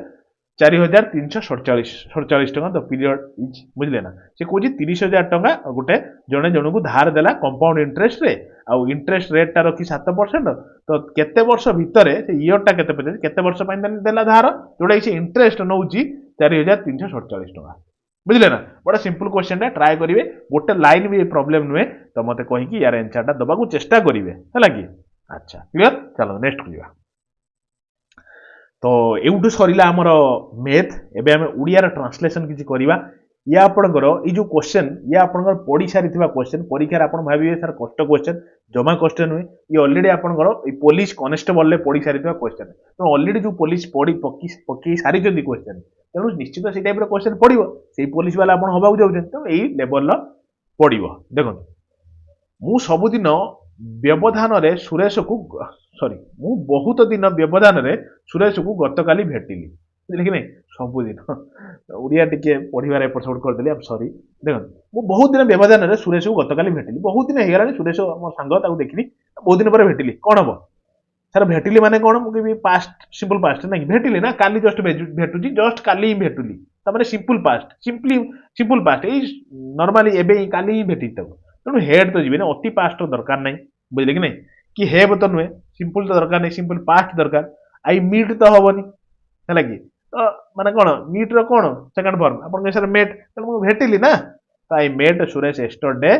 4347 टका द पीरियड इज बुझले ना से कोजी 30000 टका गोटे जने जन को धार देला कंपाउंड इंटरेस्ट रे आ इंटरेस्ट रेट ता रखी 7% तो केते वर्ष भितरे से ईयर टा केते पते केते वर्ष पाइन देला धार जोडा से इंटरेस्ट नउची 4347 टका बुझले ना बड़ा सिंपल क्वेश्चन है ट्राई करिवे गोटे लाइन भी प्रॉब्लम नुए तो मते कहि कि यार आंसर टा दबा को चेष्टा करिवे हला कि अच्छा क्लियर चलो नेक्स्ट करिवा तो एउठू सरीला हमर मैथ एबे हम उड़िया रा ट्रांसलेशन किछि करिवा या आपनकर ई जो क्वेश्चन या आपनकर पढी सारिथिबा क्वेश्चन परीक्षा आपन भाबिबे सर कष्ट क्वेश्चन जमा कष्ट नुए ये ऑलरेडी आपनकर ई पुलिस कांस्टेबल ले पढी सारिथिबा क्वेश्चन तो ऑलरेडी जो पुलिस पढी पकी सारी जदी क्वेश्चन तेनु निश्चित से टाइप रो क्वेश्चन पढिबो सेही पुलिस वाला आपन होबा जाउछन तो एई लेवल लो पढिबो देखो मु सबुदिन व्यवधान रे सुरेश को सॉरी मु बहुत दिन व्यवधान रे सुरेश को गतकाली भेटिली बुझले कि नै सबुदिन ओडिया टिके पढिबार एपिसोड कर देली आई एम सॉरी देखो मु बहुत दिन व्यवधान रे सुरेश को गतकाली भेटिली बहुत दिन हेगलानी सुरेश हमर संग ताको देखिली बहुत दिन पर भेटिली कोन हबो सर भेटिली माने कोन मु कि पास्ट सिंपल पास्ट नै भेटिली ना काली जस्ट भेटुची जस्ट काली ही भेटुली त माने सिंपल पास्ट सिंपल पास्ट ए नॉर्मली एबे काली ही भेटी त तेणु हेड तो जीवे ना अति पास्ट दरकार नहीं बुझले कि नहीं कि हेब तो नुहे सिंपल तो दरकार नहीं सिंपल पास्ट दरकार आई मीट तो हबनी है कि तो माने कोन मीट रो कोन सेकंड फॉर्म अपन सर मेट त मु भेटिली ना तो I met Suresh yesterday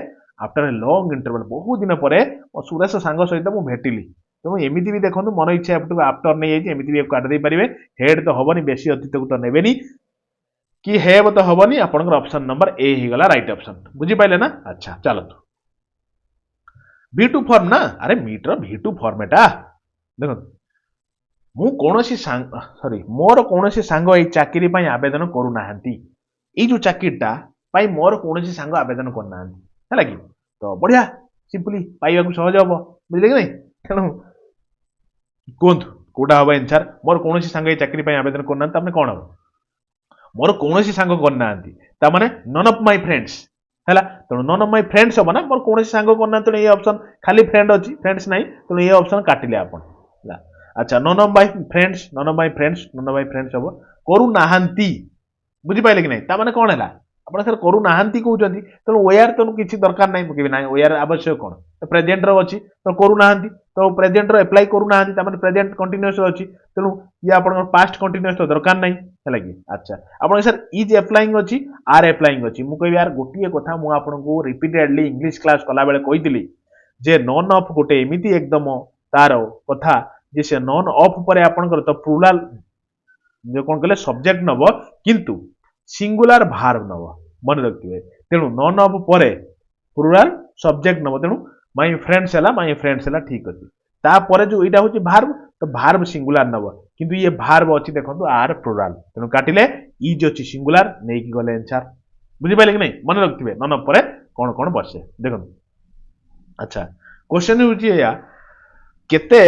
after a long interval बहुत दिन परे मो सुरेश सांग सहित मु भेटिली तो एमिति भी देखंतु मन इच्छा आफ्टर नहीं जाई एमिति भी काट दे परिबे हेड तो हबनी बेसी अतीत को तो नेबेनी कि हेब तो हबनी आपनकर ऑप्शन नंबर ए ही गला राइट ऑप्शन बुझी पाइले ना अच्छा चलो V2 फॉर्म ना अरे मीटर V2 फॉर्म एटा देखो ମୁଁ କୌଣସି ସରି ମୋର କୌଣସି ସାଙ୍ଗ ଏଇ ଚାକିରି ପାଇଁ ଆବେଦନ କରୁନାହାନ୍ତି। ଏଇ ଯୋଉ ଚାକିରିଟା ପାଇଁ ମୋର କୌଣସି ସାଙ୍ଗ ଆବେଦନ କରୁନାହାନ୍ତି ହେଲା କି ତ ବଢିଆ ସିମ୍ପଲି ପାଇବାକୁ ସହଜ ହବ ବୁଝିଲେ କି ନାଇଁ ତେଣୁ କୁହନ୍ତୁ କୋଉଟା ହବ ଏନ୍ସାର ମୋର କୌଣସି ସାଙ୍ଗ ଏଇ ଚାକିରି ପାଇଁ ଆବେଦନ କରୁନାହାନ୍ତି ତାମାନେ କଣ ହବ ମୋର କୌଣସି ସାଙ୍ଗ କରିନାହାନ୍ତି ତାମାନେ ନନ୍ ଅଫ୍ ମାଇ ଫ୍ରେଣ୍ଡସ୍ ହେଲା ତେଣୁ ନନ୍ ଅଫ୍ ମାଇ ଫ୍ରେଣ୍ଡସ୍ ହବ ନା ମୋର କୌଣସି ସାଙ୍ଗ କରିନାହାନ୍ତି ତେଣୁ ଏଇ ଅପସନ୍ ଖାଲି ଫ୍ରେଣ୍ଡ ଅଛି ଫ୍ରେଣ୍ଡସ୍ ନାହିଁ ତେଣୁ ଏଇ ଅପସନ୍ କାଟିଲେ ଆପଣ ହେଲା ଆଚ୍ଛା non of my friends non of my friends non of my friends ହବ କରୁନାହାନ୍ତି ବୁଝିପାରିଲେ କି ନାହିଁ ତାମାନେ କଣ ହେଲା ଆପଣ ସାର୍ କରୁନାହାନ୍ତି କହୁଛନ୍ତି ତେଣୁ ଓୟାର ତେଣୁ କିଛି ଦରକାର ନାହିଁ ମୁଁ କହିବି ନାହିଁ ଓୟାର ଆବଶ୍ୟକ କଣ ପ୍ରେଜେଣ୍ଟର ଅଛି ତ କରୁନାହାନ୍ତି ତ ପ୍ରେଜେଣ୍ଟର ଆପ୍ଲାଏ କରୁନାହାନ୍ତି ତାମାନେ ପ୍ରେଜେଣ୍ଟ କଣ୍ଟିନ୍ୟୁଅସ୍ ଅଛି ତେଣୁ ଇଏ ଆପଣଙ୍କର ପାଷ୍ଟ କଣ୍ଟିନ୍ୟୁଅସ୍ ତ ଦରକାର ନାହିଁ ହେଲା କି ଆଚ୍ଛା ଆପଣ ସାର୍ ଇଜ୍ ଆପ୍ଲାଇଂ ଅଛି ଆର୍ ଆପ୍ଲାଇଂ ଅଛି ମୁଁ କହିବି ୟାର ଗୋଟିଏ କଥା ମୁଁ ଆପଣଙ୍କୁ ରିପିଟେଡଲି ଇଂଲିଶ କ୍ଲାସ୍ କଲାବେଳେ କହିଥିଲି ଯେ ନନ୍ ଅଫ୍ ଗୋଟେ ଏମିତି ଏକଦମ ତାର କଥା ଯେ ସେ ନନ୍ ଅଫ୍ ପରେ ଆପଣଙ୍କର ତ ପ୍ଲୁରାଲ ଯେ କଣ କହିଲେ ସବଜେକ୍ଟ ନବ କିନ୍ତୁ ସିଙ୍ଗୁଲାର ଭାର୍ବ ନବ ମନେ ରଖିଥିବେ ତେଣୁ ନନ୍ ଅଫ୍ ପରେ ପ୍ଲୁରାଲ ସବଜେକ୍ଟ ନବ ତେଣୁ ମାଇ ଫ୍ରେଣ୍ଡସ୍ ହେଲା ଠିକ ଅଛି ତାପରେ ଯୋଉ ଏଇଟା ହଉଛି ଭାର୍ବ ତ ଭାର୍ବ ସିଙ୍ଗୁଲାର ନବ କିନ୍ତୁ ଇଏ ଭାର୍ବ ଅଛି ଦେଖନ୍ତୁ ଆର ପ୍ଲୁରାଲ ତେଣୁ କାଟିଲେ ଇଜ୍ ଅଛି ସିଙ୍ଗୁଲାର ନେଇକି ଗଲେ ଆନ୍ସର ବୁଝିପାରିଲେ କି ନାଇଁ ମନେ ରଖିଥିବେ ନନ୍ ଅଫ୍ ପରେ କଣ କଣ ବସେ ଦେଖନ୍ତୁ ଆଚ୍ଛା କ୍ୱେଶ୍ଚନ ହେଉଛି ଏଇଆ କେତେ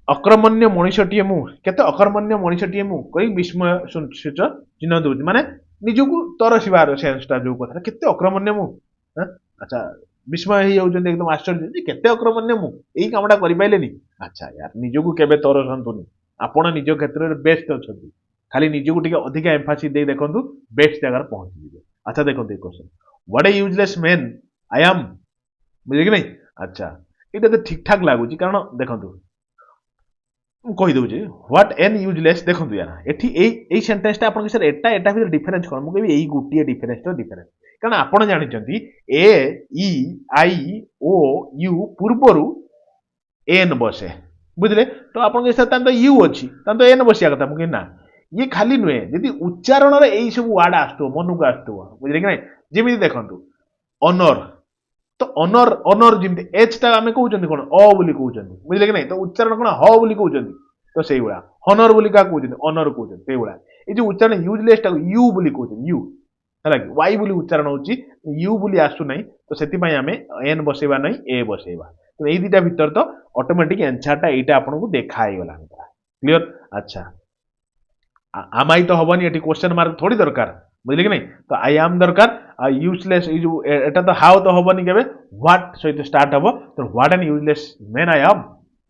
ଅକର୍ମଣ୍ୟ ମଣିଷଟିଏ ମୁଁ କେତେ ଅକର୍ମଣ୍ୟ ମଣିଷଟିଏ ମୁଁ କହି ବିସ୍ମୟ ସୂଚ ଚିହ୍ନ ଦଉଛି ମାନେ ନିଜକୁ ତରସିବାର ସେନ୍ସଟା ଯୋଉ କଥାଟା କେତେ ଅକର୍ମଣ୍ୟ ମୁଁ ଆଚ୍ଛା ବିସ୍ମୟ ହେଇଯାଉଛନ୍ତି ଏକଦମ ଆଶ୍ଚର୍ଯ୍ୟ ଯେ କେତେ ଅକର୍ମଣ୍ୟ ମୁଁ ଏଇ କାମଟା କରିପାରିଲେନି ଆଚ୍ଛା ୟାର ନିଜକୁ କେବେ ତରସନ୍ତୁନି ଆପଣ ନିଜ କ୍ଷେତ୍ରରେ ବେଷ୍ଟ ଅଛନ୍ତି ଖାଲି ନିଜକୁ ଟିକେ ଅଧିକା ଏମ୍ଫାସିସ୍ ଦେଇ ଦେଖନ୍ତୁ ବେଷ୍ଟ ଜାଗାରେ ପହଞ୍ଚିଯିବେ ଆଚ୍ଛା ଦେଖନ୍ତୁ ଏଇ question what A useless main I am ବୁଝିଲେ କି ନାଇଁ ଆଚ୍ଛା ଏଇଟା ତ ଠିକ ଠାକ ଲାଗୁଛି କାରଣ ଦେଖନ୍ତୁ ମୁଁ କହିଦେଉଛି ହ୍ୱାଟ ଏନ୍ ୟୁଜଲେସ୍ ଦେଖନ୍ତୁ ୟାର ଏଠି ଏଇ ସେଣ୍ଟେନ୍ସଟା ଆପଣଙ୍କ ସାର୍ ଏଟା ଭିତରେ ଡିଫରେନ୍ସ କଣ ମୁଁ କହିବି ଏଇ ଗୋଟିଏ ଡିଫରେନ୍ସର ଡିଫରେନ୍ସ କାରଣ ଆପଣ ଜାଣିଛନ୍ତି ଏ ଇ ଆଇ ଓ ୟୁ ପୂର୍ବରୁ ଏନ୍ ବସେ ବୁଝିଲେ ତ ଆପଣଙ୍କ ସାର୍ ତାର ତ ୟୁ ଅଛି ତାର ତ ଏନ୍ ବସିବା କଥା ମୁଁ କହିବି ନା ଇଏ ଖାଲି ନୁହେଁ ଯଦି ଉଚ୍ଚାରଣରେ ଏଇ ସବୁ ୱାର୍ଡ ଆସୁଥିବ ମନକୁ ଆସୁଥିବ ବୁଝିଲେ କି ନାଇଁ ଯେମିତି ଦେଖନ୍ତୁ ଅନର ତ ଅନର ଯେମିତି ଏଚ୍ ଟା ଆମେ କହୁଛନ୍ତି କଣ ଅ ବୋଲି କହୁଛନ୍ତି ବୁଝିଲେ କି ନାଇଁ ତ ଉଚ୍ଚାରଣ କଣ ହ ବୋଲି କହୁଛନ୍ତି ତ ସେଇଭଳିଆ ହନର ବୋଲି କାହା କହୁଛନ୍ତି ଅନର କହୁଛନ୍ତି ସେଇଭଳିଆ ଏଇ ଯୋଉ ଉଚ୍ଚାରଣ ୟୁଜଲେସ୍ ଟାକୁ ୟୁ ବୋଲି କହୁଛନ୍ତି ୟୁ ହେଲା କି ୱାଇ ବୋଲି ଉଚ୍ଚାରଣ ହଉଛି ୟୁ ବୋଲି ଆସୁନାହିଁ ତ ସେଥିପାଇଁ ଆମେ ଏନ୍ ବସେଇବା ନାହିଁ ଏ ବସେଇବା ତ ଏଇ ଦିଟା ଭିତରେ ତ ଅଟୋମେଟିକ ଆନ୍ସରଟା ଏଇଟା ଆପଣଙ୍କୁ ଦେଖା ହେଇଗଲା କ୍ଲିୟର ଆଚ୍ଛା ଆମାଇ ତ ହବନି ଏଠି କ୍ୱେଶ୍ଚନ ମାର୍କ ଥୋଡ଼ି ଦରକାର ବୁଝିଲେ କି ନାଇଁ ତ ଆଇ ଆମ୍ ଦରକାର ଆଉ ୟୁଜଲେସ୍ ଏଇ ଯୋଉ ଏଟା ତ ହାଉ ତ ହବନି କେବେ ହ୍ୱାଟ ସହିତ ଷ୍ଟାର୍ଟ ହବ ତ what and useless main I am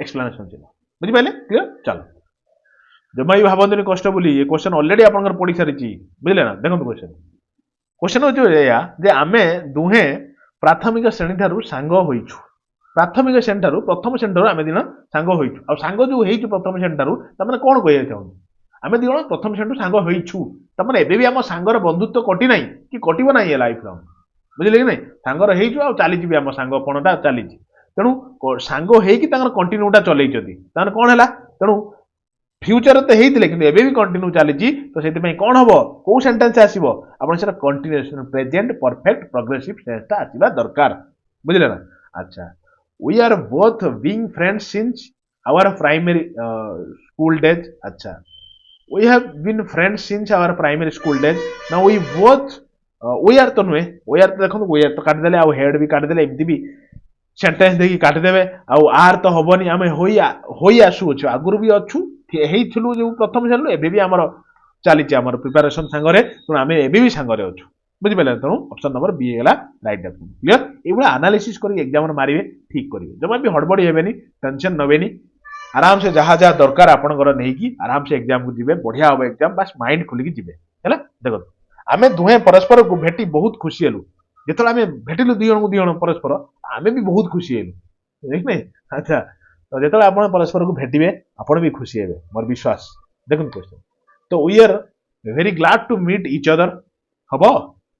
explanation ଚିହ୍ନ ବୁଝିପାରିଲେ କ୍ଲିୟର ଚାଲ ଜମା ବି ଭାବନ୍ତୁନି କଷ୍ଟ ବୋଲି ଏ କ୍ୱେଶ୍ଚନ ଅଲରେଡି ଆପଣଙ୍କର ପଢି ସାରିଛି ବୁଝିଲେ ନା ଦେଖନ୍ତୁ କ୍ୱେଶ୍ଚନ ହଉଛି ଏଇଆ ଯେ ଆମେ ଦୁହେଁ ପ୍ରାଥମିକ ଶ୍ରେଣୀ ଠାରୁ ସାଙ୍ଗ ହୋଇଛୁ ପ୍ରାଥମିକ ଶ୍ରେଣୀ ଠାରୁ ପ୍ରଥମ ଶ୍ରେଣୀ ଠାରୁ ଆମେ ଦିନ ସାଙ୍ଗ ହୋଇଛୁ ଆଉ ସାଙ୍ଗ ଯୋଉ ହେଇଛୁ ପ୍ରଥମ ଶ୍ରେଣୀ ଠାରୁ ତାମାନେ କଣ କହିବାକୁ ଚାହୁଁଛୁ ଆମେ ଦି ଜଣ ପ୍ରଥମ ଶ୍ରେଣୀରୁ ସାଙ୍ଗ ହୋଇଛୁ ତାମାନେ ଏବେ ବି ଆମ ସାଙ୍ଗର ବନ୍ଧୁତ୍ୱ କଟି ନାହିଁ କି କଟିବ ନାହିଁ ଏ ଲାଇଫ୍ ଲଙ୍ଗ ବୁଝିଲେ କି ନାଇଁ ସାଙ୍ଗର ହେଇଛୁ ଆଉ ଚାଲିଛି ବି ଆମ ସାଙ୍ଗପଣଟା ଚାଲିଛି ତେଣୁ ସାଙ୍ଗ ହେଇକି ତାଙ୍କର କଣ୍ଟିନ୍ୟୁଟା ଚଲେଇଛନ୍ତି ତାମାନେ କଣ ହେଲା ତେଣୁ ଫ୍ୟୁଚର ତ ହେଇଥିଲେ କିନ୍ତୁ ଏବେ ବି କଣ୍ଟିନ୍ୟୁ ଚାଲିଛି ତ ସେଥିପାଇଁ କଣ ହବ କୋଉ ସେଣ୍ଟେନ୍ସ ଆସିବ ଆପଣ ସେଟା କଣ୍ଟିନ୍ୟୁଏସନ ପ୍ରେଜେଣ୍ଟ ପରଫେକ୍ଟ ପ୍ରୋଗ୍ରେସିଭ ଟେନ୍ସଟା ଆସିବା ଦରକାର ବୁଝିଲେ ନା ଆଚ୍ଛା we are both being friends since our primary school days acha we have been friends since our primary school days now we both we are to nue we are to देखो we are to काट देले ଆଉ head भी काट देले एमती भी sentence देखि काट देबे ଆଉ आर तो हबनी आमे होई आसु छु आगुरु भी अछु हेइथिलु जो प्रथम छलु एबे भी हमर चालीची हमर प्रिपरेशन संगरे तो आमे एबे भी संगरे अछु बुझि पाले तो ऑप्शन नंबर बी हेला राइट ऑप्शन क्लियर एबुला एनालिसिस करी एग्जाम रे मारिबे ठीक करिवे जमा भी हड़बड़ी हेबेनी टेंशन नबेनी आराम से जहाँ जहाँ दरकार आपनकर नेकी आराम से एग्जाम को जिबे बढ़िया हो एग्जाम बस माइंड खुली जिबे हैला देखो आमे दुहे परस्पर को भेटी बहुत खुशी हेलु जेतला आमे भेटिलु दी जण परस्पर आमे भी बहुत खुशी हेलु देख नै अच्छा तो जेतला आपण परस्पर को भेटिबे आपण भी खुशी हेबे मोर विश्वास देखन क्वेश्चन तो we are very glad to meet each other हबो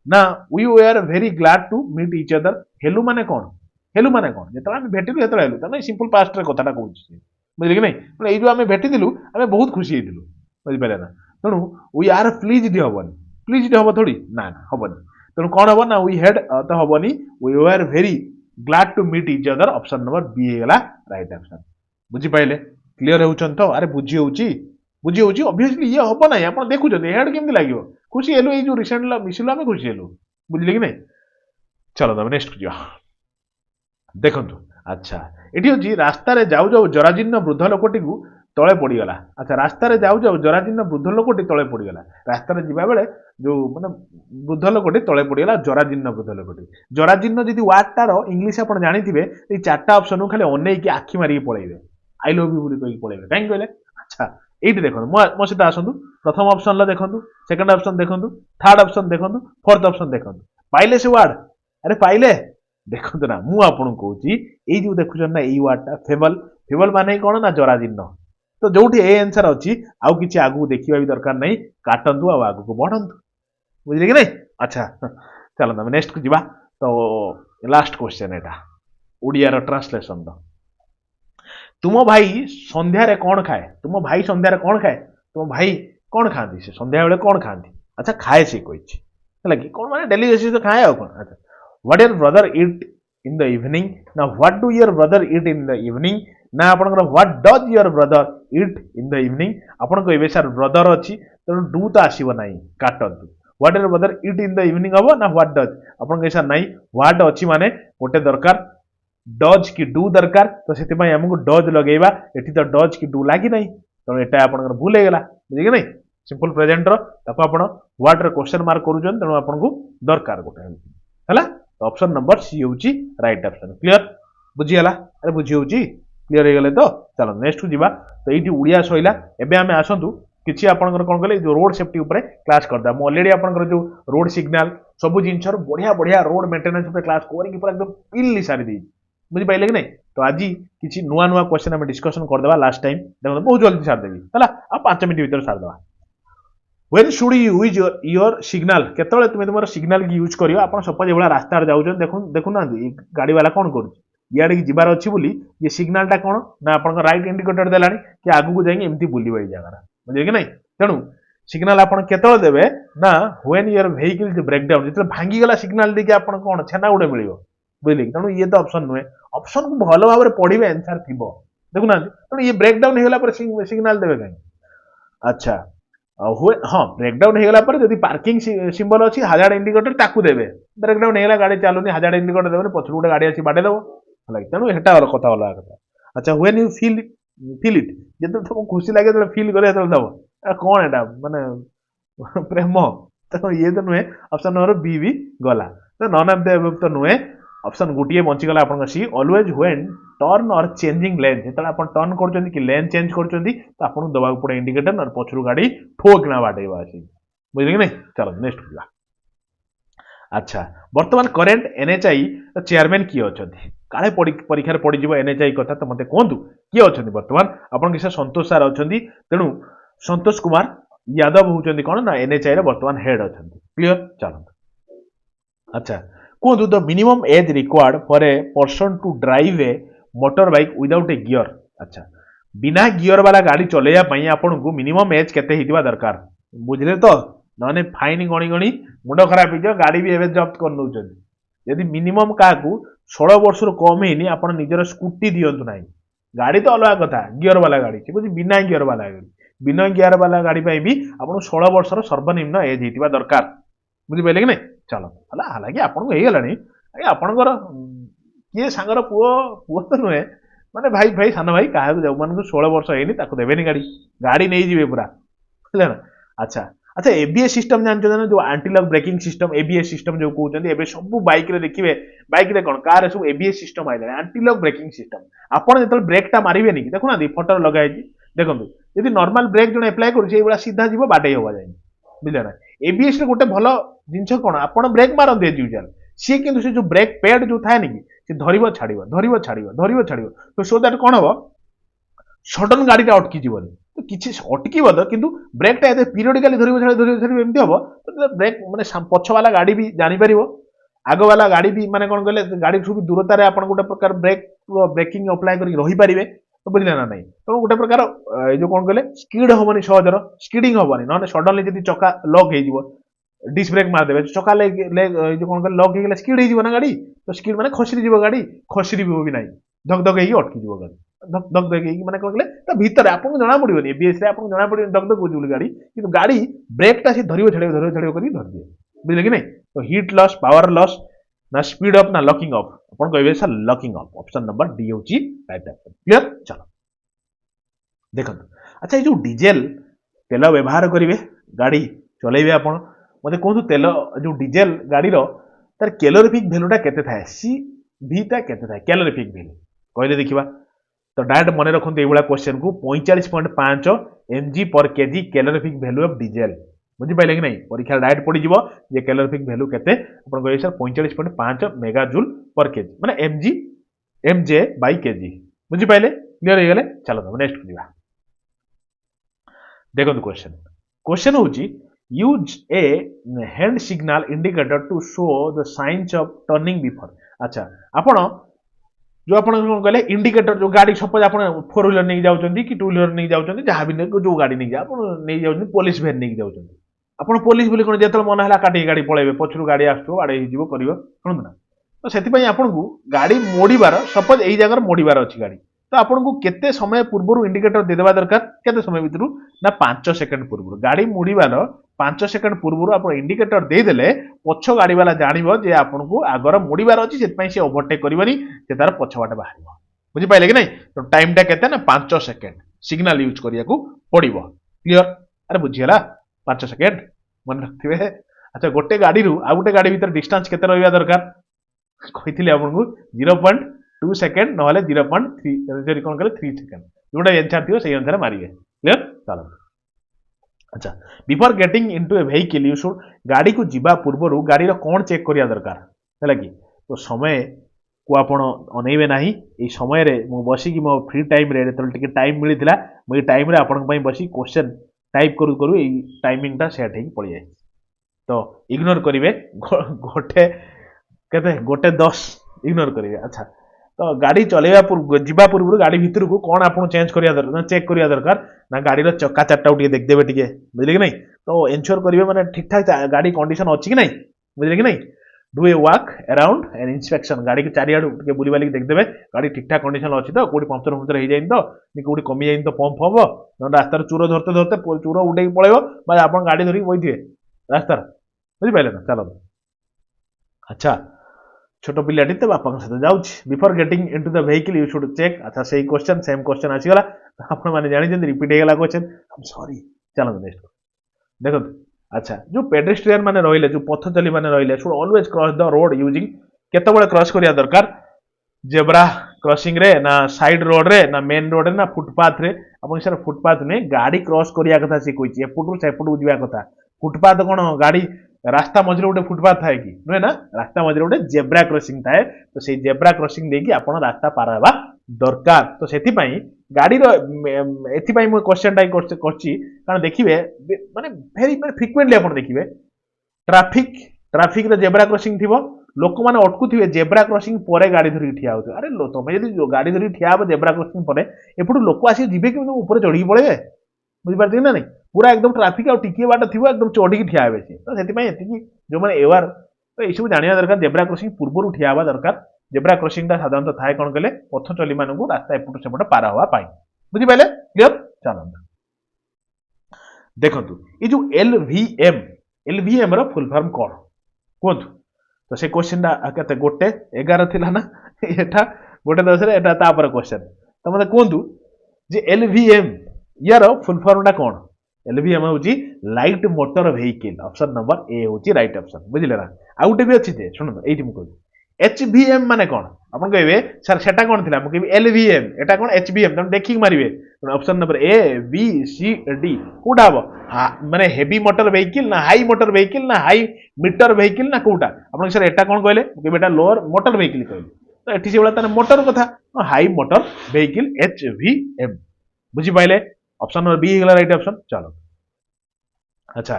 ना we are very glad to meet each other हेलु माने कोन जेतला आमे भेटिलु जेतला हेलु तने सिंपल पास्ट रे कथाटा कहूची बुझिले कि नहीं ये जो आम भेटिलु आम बहुत खुशी होइलु बुझी पारे ना तेणु वी आर प्लीज्ड हबनी प्लीज्ड हब थोड़ी ना ना हबनी तेणु कौन हब ना वी हेड तो हबनी we are very glad to meet each other option number B हेला राइट आंसर बुझी पाइले क्लीयर होउछन तो अरे बुझी होउची ऑब्वियसली ये हबो नाही आपण देखुछन हेड केमति लागियो खुशी हेलु ए जो रिसेंट मिसिलो में खुशी हेलु बुझिले कि नहीं चलो तब नेक्स्ट जिया देखंतु अच्छा एठी होची रास्ता रे जाउ जाउ जराजीर्ण वृद्ध लोकटी को तळे पड़ीगला अच्छा रास्ता रे जाउ जाउ जराजीर्ण वृद्ध लोकटी तळे पड़ीगला रास्ता रे जिबा बेले जो माने वृद्ध लोकटी तळे पड़ीगला जराजीर्ण वृद्ध लोकटी जराजीर्ण जदि वार्ड तार इंग्लिश आपण जानिथिबे ए चारटा ऑप्शन खाली अनै कि आखि मारी पळेइबे आई लव यू बोली कहि पळेइबे काहे कहले अच्छा एठी देखो मो सहित आसंतु प्रथम ऑप्शन ला देखंतु सेकंड ऑप्शन देखंतु थर्ड ऑप्शन देखंतु फोर्थ ऑप्शन देखंतु पाइले से वार्ड अरे पाइले देखंतु ना मु आपन कहूची एई जो देखुछन ना एई वार्डटा फेबल फेबल माने कोन ना जराजीर्ण तो जोठी ए आंसर अछि आउ किछि आगु देखिबा भी दरकार नै काटंतु आ आगु को बढ़ंतु बुझिले कि नै अच्छा चलो हम नेक्स्ट को जिबा तो लास्ट क्वेश्चन एटा ओडिया रो ट्रांसलेशन दो तुम भाई संध्या रे कोन खाए तुम भाई संध्या रे कोन खाए तुम भाई कोन खांती से संध्या बेले कोन खांती अच्छा खाए से कहिछि हला कि कोन माने डेली बेसिस तो खाए आ कोन अच्छा what your brother eat in the evening ना what do your brother eat in the evening ना आपनकर what does your brother eat in the evening आपन कहबे सर ब्रदर अछि तो डू तो आसीबो नाही काटंतु what your brother eat in the evening हबो ना व्हाट डज आपन कहै सर नाही व्हाट अछि माने गोटे दरकार डज की डू दरकार तो से हमको डज लगेगा एटी तो डज की डू लगी नहीं तो एटा आपन भूल हो गला बुझे नहीं सिंपल प्रेजेंट रो आपण व्हाट रे क्वेश्चन मार्क करूछन तेणु आपन को दरकार गोटे हला तो ऑप्शन नंबर सी होची राइट ऑप्शन क्लियर बुझी हला अरे बुझी होची क्लियर हो गले तो चलो नेक्स्ट जीवा तो एटी उड़िया सइला एबे हमें आसंतु किछि आपनकर कोन कहले जो रोड सेफ्टी ऊपर क्लास करदा मो ऑलरेडी आपनकर जो रोड सिग्नल सब जिंसर बढ़िया बढ़िया रोड मेंटेनेंस ऊपर क्लास कोरी पूरा एकदम पिल्ली सारी दी बुझी पाइले कि नहीं तो आज किसी नुआ नुआ क्वेश्चन आम डिस्कसन करदेवा लास्ट टाइम देखो बहुत जल्दी सारदेवी है आ 5 मिनट भीतर सारदेवा when should you use your signal केतले तुम तुम सिग्नल की यूज करियो आपण सपोज एवला रास्ता जाउछन देखु ना गाड़ी वाला कोन करू इयाडे की जिबार अछि बोली ये सिग्नलटा कोन ना आपण राइट इंडिकेटर देलानी कि आगु को जाई एमती बुलीबा ए जगह बुझे कि नहीं तेणु सिग्नल आपण केतले देबे ना when your vehicle is break down जेतले भांगी गला सिग्नल देके आपण कोन छेना उडे मिलियो बुझले तेणु ये तो ऑप्शन नुहे ऑप्शन को भल भाव पढ़े आंसर थी देखुना तेणु ये ब्रेकडाउन होगा सिग्नल देवे कहीं अच्छा हाँ ब्रेकडाउन होगा जब पार्किंग सिंबल अच्छी हाजार्ड इंडिकेटर ताकू देवे ब्रेकडाउन होगा गाड़ी चलुनी हाजार्ड इंडिकेटर देवे पछर गोटे गाड़ी आसी बाड़े देव तेणु हेटा कथा अलग कथा अच्छा व्हेन यू फील इट जो तुमको खुशी लगे फील करे दब कौन एटा माने प्रेम तो ये तो नुहे ऑप्शन नंबर बी भी गला तो नन ऑफ द अबव तो नुहे ऑप्शन गोटे बंचीगला आपन सी ऑलवेज व्हेन टर्न और चेंजिंग लेन जेतला आपन टर्न करचोंदी कि लेन चेंज करचोंदी तो आपन दबाव पड़े इंडिकेटर और पछरु गाड़ी ठोकना बाटेबा अछि बुझले कि नहीं चलो नेक्स्ट पूरा अच्छा वर्तमान करेंट एनएचआई चेयरमैन किए अछंती काले परीक्षा पड़ी जीव एनएचआई कथा तो मते कोंतु किए अछंती वर्तमान आपन किसे संतोष सर अछंती तेणु संतोष कुमार यादव होउचंदी कोन ना एनएचआई रे वर्तमान हेड अछंती क्लियर चलो अच्छा कहतु the minimum age required for a person to drive a motor bike without a gear अच्छा बिना गियर वाला गाड़ी चलैया आपन को मिनिमम एज केते हितबा दरकार बुझले तो नने फाइन गणी गणी मुंड खराब हो गाड़ी भी एवं जब्त कर नौचंदी यदि मिनिमम का 16 वर्ष कम हैनी आपन निजर स्कूटी दियंतु नाही गाड़ी तो अलग कथा गियर वाला गाड़ी से बुझी बिना गियर वाला गाड़ी बिना गियर वाला गाड़ी भी आपन 16 वर्ष सर्वनिम्न एज हितबा दरकार बुझी पाइले कि नहीं चलो हला हालांकि आपन को हेगलानी आपनकर किए सांगर पुओ पुओ तो नुहे माने भाई भाई सान भाई क्या जो मान 16 वर्ष हैनी ताको देबेनी गाड़ी गाड़ी नहीं जीवे पूरा बुझले ना अच्छा अच्छा एबीएस सिस्टम जानते ना जो anti lock braking system ABS system जो कहते हैं सब बाइक रे देखिए बाइक रे कौन कार सब एबीएस सिस्टम आइला एंटी लॉक ब्रेकिंग सिस्टम आपन जो ब्रेकटा मारे नहीं देखुना फटो लगाई देखो यदि नॉर्मल ब्रेक जो अप्लाई कर सीधा जीव बाटे हवा जाए बुझे ना एबीएस रे गोटे भल जिनस कौन आपड़ ब्रेक मारते एज यूजुआल सी कि से जो ब्रेक पैड जो थाए कि सी धरब छाड़ तो सो दैट कौन हम सडन गाड़ी अटकी जीवन तो किसी अटक कि ब्रेकटा ये पीरियडिकली धरब एमती हम तो ब्रेक मैंने पछ वाला गाड़ी भी जापर आग वाला गाड़ी भी माने कौन कहले गाड़ी ठू भी दूरतार आप गोटे प्रकार ब्रेक ब्रेकिंग अप्लाई कर रही पारे तो बुझे ना नहीं तो गोटे प्रकार जो कौन कहले स्पीड हमनी सहजर स्किडिंग हमनी ना सडनली जब चका लक हो डिस्क ब्रेक मारदे चका जो कौन कहले लक हो स्किड हो ना गाड़ी तो स्किड माने खसरी जीव गाड़ी खसरी भी ना धक धक अटकी गाड़ी धक धक धक माने कौन कहले ता भीतर आपको जना पड़िबनी एबीएस रे आपको जना पड़िबनी धक धक होची बोली गाड़ी किंतु गाड़ी ब्रेक टा से धरियो छड़ियो करी धर दिए बुझले कि नहीं तो हीट लॉस पावर लॉस ना स्पीड अप ना लॉकिंग अप अपन कहबे sir locking up option number D होची राइट आंसर क्लियर चलो देखो अच्छा ये जो डीजेल तेल व्यवहार करेंगे गाड़ी चलेबे आपण मते कहतु तेल जो डीजेल गाड़ी रो तार कैलोरीफिक वैल्यूटा केते थाए सी भी ता केते थाए कैलोरीफिक वैल्यू कहले देखिबा तो डायरेक्ट मन रखते ये क्वेश्चन को 45.5 mg पर KG calorific value of diesel बुझिपारे कि नहीं परीक्षा डायरेक्ट पड़ी जीवो जे कैलोरीफिक वैल्यू केते अपन कहले सर 45.5 मेगाजूल पर केजी माने mg mj बाय केजी बुझिपारे क्लियर हो गले चलो हम नेक्स्ट करबा देखो क्वेश्चन क्वेश्चन होची use a hand signal indicator to show the science of turning before अच्छा आपण जो आप कहले इंडिकेटर जो गाड़ी सपोज आप 4 व्हीलर नहीं जाऊँगी कि 2 व्हीलर नहीं जाऊँगी जहाँ भी जो गाड़ी नहीं नहीं जाऊँ पुलिस भैन नहीं जाऊँगी आप पुलिस बोली कौन जो मन है काटिक गाड़ी पलैबे पछरू गाड़ी आसो आड़े कर शुणु ना तो से आपको गाड़ी मोड़बार सपोज यही जगह मोड़बार अच्छी गाड़ी तो आपको केते समय पूर्व इंडिकेटर देदेवा दरकार केते समय भितर ना 5 सेकंड पूर्व गाड़ी मोड़बार 5 सेकंड पूर्व आप इंडिकेटर देदेले पछ गाड़ी वाला जानिबो जे आपको आगर मोड़बार अच्छी से ओभरटेक करबनी से तार पछवाटे बाहर बुझिपारे कि नहीं तो टाइमटा केते ना 5 सेकंड सिग्नल यूज करिया को पड़िबो क्लियर अरे बुझियला 5 सेकंड मन रखथिबे अच्छा गोटे गाड़ी रु आ गोटे गाड़ी भीतर डिस्टेंस केते रहबा दरकार कहिथिले आपनको 0.2 सेकंड नहले 0.3 जरी कोन करे 3 सेकंड जोटा आंसर थियो सही आंसर मारिए क्लियर चलो अच्छा before getting into A vehicle you should गाड़ी को जीवा पूर्व गाड़ी रो कोन चेक करिया दरकार हैला कि तो समय को आपण अनेबे नाही ए समय रे मो बसी कि मो फ्री टाइम रे तो टिके टाइम मिलिथिला मो टाइम रे आपण पई बसी क्वेश्चन टाइप करू करू ए टाइमिंग ता सेट हेक पड़ी जाय तो इग्नोर करिवे गोटे केते गोटे 10 इग्नोर करिवे अच्छा तो गाड़ी चलेवा पूर्व जीवा पूर्व गाड़ी भीतर को कौन आपको चेंज करिया दरकार चेक करिया दरकार ना गाड़ी रो चक्का चारटा उठे देख देबे टिके बुझले कि नहीं तो एंश्योर करिवे माने ठीक ठाक गाड़ी कंडीशन अछि कि नहीं बुझले कि नहीं do a walk around an inspection गाड़ी के चारियाडू टिके बुली बाली देख देबे गाड़ी ठीक ठाक कंडीशन अछि तो कोडी पंक्चर पंक्चर हो जाइन तो नि कोडी कमी जाइन तो पंप हबो न रास्ता रे चूरो धरते धरते चूरो उडे पळेबो बा आपन गाड़ी धरि बइथिए रास्ता बुझि पाइले ना चलो अच्छा छोट पिलाटी तो बापा सहित जाऊँ before getting into the vehicle you should check अच्छा सही क्वेश्चन सेम क्वेश्चन आसीगला आपण माने जानि रिपीट हेगला क्वेश्चन आई एम सॉरी चलो नेक्स्ट देखो अच्छा जो पेडेस्ट्रियन माने रहिले जो पथचली माने रहिले should always cross the road using केतेबेले क्रॉस करिया दरकार जेब्रा क्रॉसिंग रे ना साइड रोड रे ना मेन रोड रे ना फुटपाथ रे अपन सर फुटपाथ में गाड़ी क्रॉस करिया कथा से कोइची एपुटू सेपुटू जिवा कथा फुटपाथ कोन गाड़ी रास्ता मझे गोटे फुटपाथ थाए कि नुहे ना रास्ता मझे गोटे जेब्रा क्रॉसिंग थाए तो से जेब्रा क्रॉसिंग देकी आपण रास्ता पार हेबा दरकार तो सेति पई गाड़ी रो एथि पई मो क्वेश्चन टाइ करछि कारण देखिबे माने वेरी फ्रीक्वेंटली आपण देखिबे ट्रैफिक रे जेब्रा क्रॉसिंग थिबो लोक माने अटकु थिबे जेब्रा क्रॉसिंग परे गाड़ी धरि ठिया होते अरे तमे यदि गाड़ी धरि ठिया हो जेब्रा क्रॉसिंग परे एपटु लोक आसी जिबे कि ऊपर चढ़ी पड़े बुझी पारथि ना नहीं पूरा एकदम ट्रैफिक आ टिके बाट थिबो एकदम चढ़ी ठिया हेबे तो सेति पई एति जो माने एवार तो ए सब जानिया दरकार जेब्रा क्रॉसिंग पूर्वरु ठिया हेबा दरकार जेब्रा क्रॉसिंग ता साधारणतः थाए कोन कले पथ चली मानकु रास्ता एपटु सेपट पार होवा पाई बुझी पाइले क्लियर चलो देखंतु ए जो एलवीएम रो फुल फॉर्म कोन कोंतु तो से क्वेश्चन केते गोटे 11 थिला ना एटा गोटे 10 रे एटा ता पर क्वेश्चन तो मते कोंतु जे एलवीएम यार फुल फॉर्म टा कोन एलवीएम होची light motor vehicle option number ए होची राइट ऑप्शन बुझिले ना आ गुटे भी अछि जे सुनो एठी मु कहू एचवीएम माने कोन अपन कहबे सर सेटा कोन थिला मु कहबी एलवीएम एटा कोन एचवीएम तम देखि मारिबे option number A B C D कोडा हबो माने हेवी मोटर व्हीकल ना हाई मोटर व्हीकल ना हाई मीटर व्हीकल ना कोडा अपन सर एटा कोन कहले मु कहबे एटा लोअर मोटर व्हीकल कहले तो एठी से बला तने मोटर कथा हाई मोटर व्हीकल एचवीएम बुझि पाइले ऑप्शन नंबर बी हेगला राइट ऑप्शन चलो अच्छा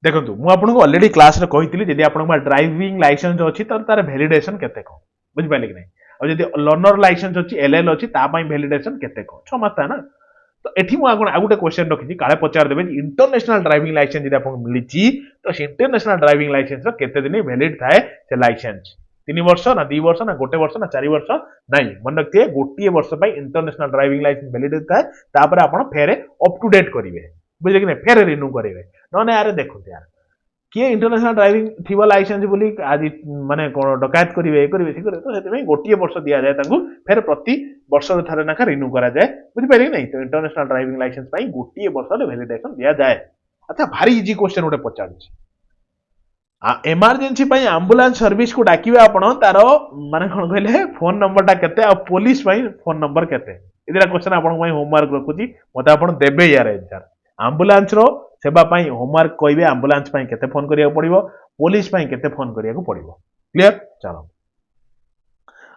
देखो मु आपको ऑलरेडी क्लास रे कहितली जदि आपन ड्राइविंग लाइसेंस अछि त तार वैलिडेशन केते को बुझि पाइले कि नै और जदि लर्नर लाइसेंस अछि एलएल अछि ता पई वैलिडेशन केते को 6 मास था ना तो एठी मु आगुन आ गुटे क्वेश्चन रखिछि काळे पचार देबे इंटरनेशनल ड्राइविंग लाइसेंस जदि आपन मिलिछि तो इंटरनेशनल ड्राइविंग लाइसेंस रो केते दिन वैलिड थाए से लाइसेंस 3 वर्ष ना 2 वर्ष ना 1 वर्ष ना 4 वर्ष नहीं मन रखिए गोटे वर्ष इंटरनेशनल ड्राइविंग लाइसेंस वैलिडिटी थाए तापर आपण फेरे अप टू डेट करेंगे बुझे कि नहीं फेरे रिन्यू करेंगे ना यार देखो यार किए इंटरनेशनल ड्राइविंग थी लाइसेंस बोली आज माने कौन डकायत करेंगे तो से गोटे वर्ष दि जाए फेर प्रति वर्ष थे ना रिन्यू करा जाए बुझिपारे कि नहीं तो इंटरनेशनल ड्राइविंग लाइसेंस गोटे वर्ष वैलिडेसन दि जाए अच्छा भारी इजी क्वेश्चन गोटे पचार एमरजेंसी आंबुलांस सर्विस को डाकिबे आपण तार माने कोन कहले फोन नंबरटा केते आ पुलिस फोन नंबर केते इदिरा क्वेश्चन आपण होमवर्क रखुची मते आपण देबे यार आंसर आंबुलांस रो सेवा होमवर्क कहबे आंबुलांस केते फोन करिया पड़िबो पुलिस केते फोन करिया पड़िबो क्लियर चलो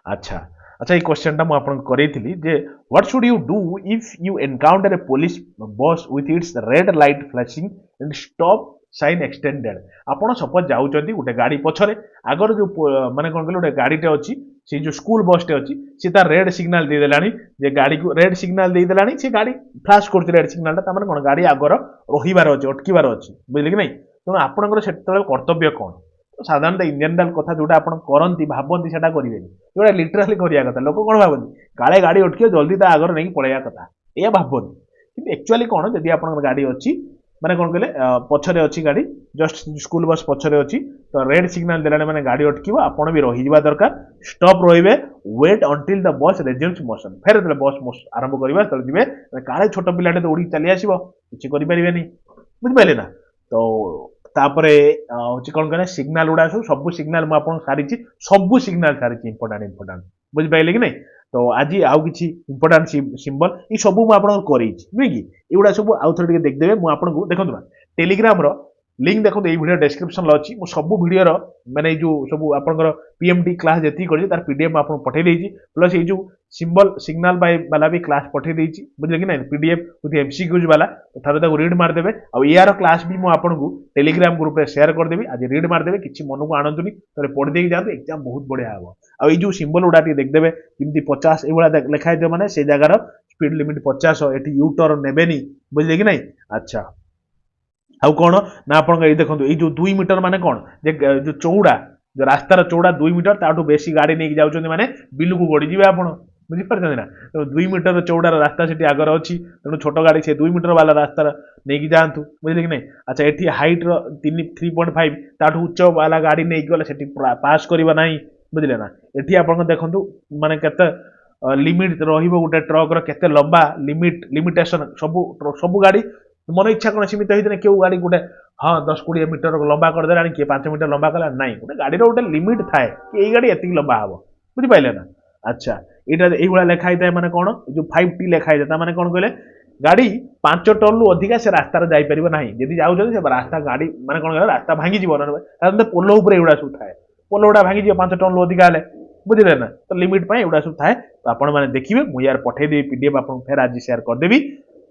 अच्छा अच्छा ये क्वेश्चन टा मु आपन करेइथिली जे what should you do if you encounter a police bus with its red light flashing and stop sign extended आपण सपोज जाउचंती गोटे गाड़ी पछरे आगर जो माने कोन कहले गोटे गाड़ीटे अछि से जो स्कूल बसटे अछि से तार रेड सिग्नल दे देलानी जे गाड़ी को रेड सिग्नल दे देलानी से गाड़ी फ्लैश करछि रेड सिग्नल ता माने कोन गाड़ी आगर रहिबार अछि अटकीबार अछि बुझले कि नहीं तो आपनकर सेतले कर्तव्य कोन साधारणतः इंडियन डाल कथा जोटा आपण करंती भाबंती सेटा करिवेनी जोटा लिटरली करिया कथा लोक कोन भाबंती काळे गाड़ी अटकियो जल्दी ता आगर नहीं पळेया कथा एया भाबंती किंतु एक्चुअली कोन जदी आपनकर गाड़ी अछि माने कोन कहले पछरे अछि गाड़ी जस्ट स्कूल बस पछरे अछि तो रेड सिग्नल देलाने माने गाड़ी अटकीबो आपण भी रहि जिबा दरकार स्टॉप रहिबे wait until the bus resumes motion फेर देले बस आरंभ करबा तल जिबे काळे छोट पिलाटे दौड़ी चली आसीबो किछि करि परिबेनी बुझ पाइले ना तो तापरे होछि कोन कहले सिग्नल उडा सब सिग्नल म आपण सारिछि सब सिग्नल सारिछि इंपोर्टेंट बुझ पाइले कि नहीं तो आज आउ किछि इंपोर्टेंट सिंबल ई सब मु आपन करेछि नुई कि एउडा सब आउ थोड़ी देख देबे मु आपन को देखंतु ना टेलीग्राम रो लिंक देखो ए वीडियो डिस्क्रिप्शन ला अछि मु सब वीडियो रो माने जो सब आपन पीएमटी क्लास जति करि तार पीडीएफ आपन पठै देछि प्लस ए जो सिंबल सिग्नल बाय वाला भी क्लास पठै देछि बुझले कि नहीं पीडीएफ विथ एमसीक्यूज वाला तो थारे ताको रीड मार देबे आ यार क्लास भी मु आपन को टेलीग्राम ग्रुप रे शेयर कर देबी आज रीड मार देबे किछि मन को आनंदुनी तरे पढ देई जातु एग्जाम बहुत बढ़िया हबो आ ए जो सिंबल उडा टी देख देबे किमती 50 ए वाला लिखाय दे माने से जगह रो स्पीड लिमिट 50 एटी यू टर्न नेबेनी बुझले कि नहीं अच्छा आउ कौन ना आपण ये देखो ये जो 2 मीटर माने कौन जो चौड़ा जो रास्तार चौड़ा 2 मीटर ताठू बेसी गाड़ी नहीं जाउछन माने बिलु को गड़ी जिवे आपण बुझी पारछन ना तो 2 मीटर चौड़ा रास्ता सेठी आगर अछि तेणु छोट गाड़ी से 2 मीटर वाला रास्ता नहीं जातु बुझले कि नहीं अच्छा एठी हाइट रो 3.5 ताठू उच्च वाला गाड़ी नहीं गले सेठी पास करबा नाही बुझले ना एठी आपण देखंतु माने केते लिमिट रहिबो गोटे ट्रक रो केते लंबा लिमिटेशन सब गाड़ी मन इच्छा कौन सीमित होती क्यों गाड़ी गोटे हाँ 10-20 मीटर लंबा कर देला किए 5 मीटर लंबा कला नहीं गोटे गाड़ी गोटे लिमिट थाए कि गाड़ी एति लंबा हम बुझिपारे ना अच्छा यहाँ लिखाई थाए मैंने कौन जो 5T लिखाई था मैंने कौन कहले गाड़ी 5 टन रु अधिका से रास्तार जापर ना जदि जाऊँ रास्ता गाड़ी मैंने कौन कहले रास्ता भांगी पोल उपर एगुड़ा सब थाए पोल गुड़ा भांगी 5 टन रु अधिका हेले बुझे ना तो लिमिट एगुड़ा सब थाए तो आपण मैंने देखिए मुझे यार पठेदेवी पीडीएफ आप फेर आज शेयर करदेवी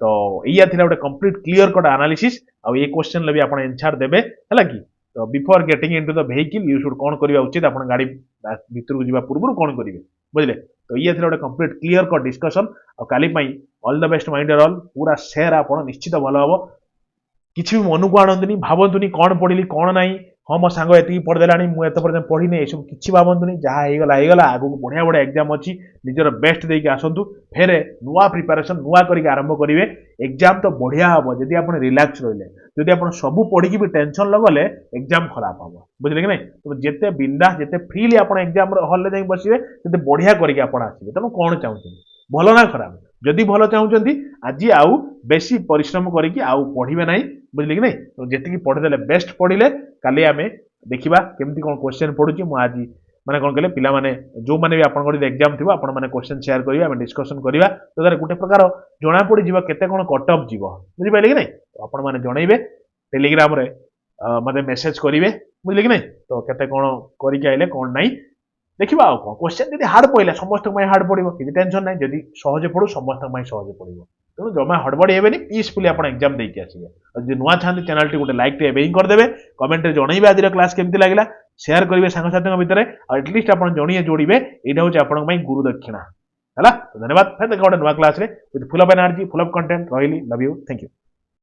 तो या थिला गोटे कंप्लीट क्लियर कट एनालिसिस आ ये क्वेश्चन ले भी आपण आंसर देबे हला कि तो before getting into the vehicle you should कोन करबा उचित आपण गाड़ी भीतर को जीवा पूर्व कोन करिवे बुझले तो ये थिला गोटे कंप्लीट क्लियर कट डिस्कशन आ काली पई all the best mind all पूरा शेयर आपण निश्चित भलो हबो किछि भी मन को आनंदनी भाबंतुनी कोन पढिली कोन नाही हाँ मो सांग एति पढ़देलानी मु एत पर्यंत पढ़ी ये सब किछि भाबंतुनी जहाँ ହେଇଗଲା आगु बढ़िया बढ़िया एग्जाम अछि निजर बेस्ट देके आसंतु फेरे नुआ प्रिपरेशन नुआ करके आरंभ करिवे एग्जाम तो बढ़िया हबो जदि आपण रिलैक्स रहिले जदि आपण सब पढ़ी भी टेंशन लगले एग्जाम खराब हबो बुझले कि नहीं तो जेते बिंदास जेते फ्रीली आपण एग्जाम हॉल ले जाई बसिवे तेते बढ़िया करके आपण आसीबे तनो कोन चाहउछन भलो ना खराब जदि भलो चाहउछंती आज आउ बेसी परिश्रम करके आउ पढ़िबे नाही बुझले कि नहीं तो जेतिकी पढ़देले बेस्ट पढ़िले काली आमे देखिबा केमती कोन क्वेश्चन पढुची मु आज माने कोन कहले पिला माने जो माने भी आपन गडी एग्जाम थिबो आपन माने क्वेश्चन शेयर करिवा आमे डिस्कशन करिवा तो तार गुटे प्रकार जणा पड़ी जीवा केते कोन कट ऑफ जीवो बुझि पाइले कि नहीं तो आपन माने जणैबे टेलीग्राम रे मते मेसेज करिवे बुझले कि नहीं तो केते कोन करि के आइले कोन नाही देखिबा आ कोन क्वेश्चन जदि हार्ड पइला समस्त मै हार्ड पड़िबो कि टेंशन नाही जदि सहज पडु समस्त मै सहज पड़िबो तेणु जमा हड़बड़ी हेबेनी पीसफुली आप एग्जाम देके आसिबे जो नुआ छांती चैनल टी गोटे लाइक टे एबे ही करदेबे कमेंट रे जणैबे आज क्लास केमती लागिला शेयर करिवे सांग साथी भितर एटलिस्ट आपण जणिए जोड़िबे एटा होचे आपण पई गुरु दक्षिणा हला धन्यवाद फिर देखा गोटे नुआ क्लास रे with full of energy full of content रहिली लव यू थैंक यू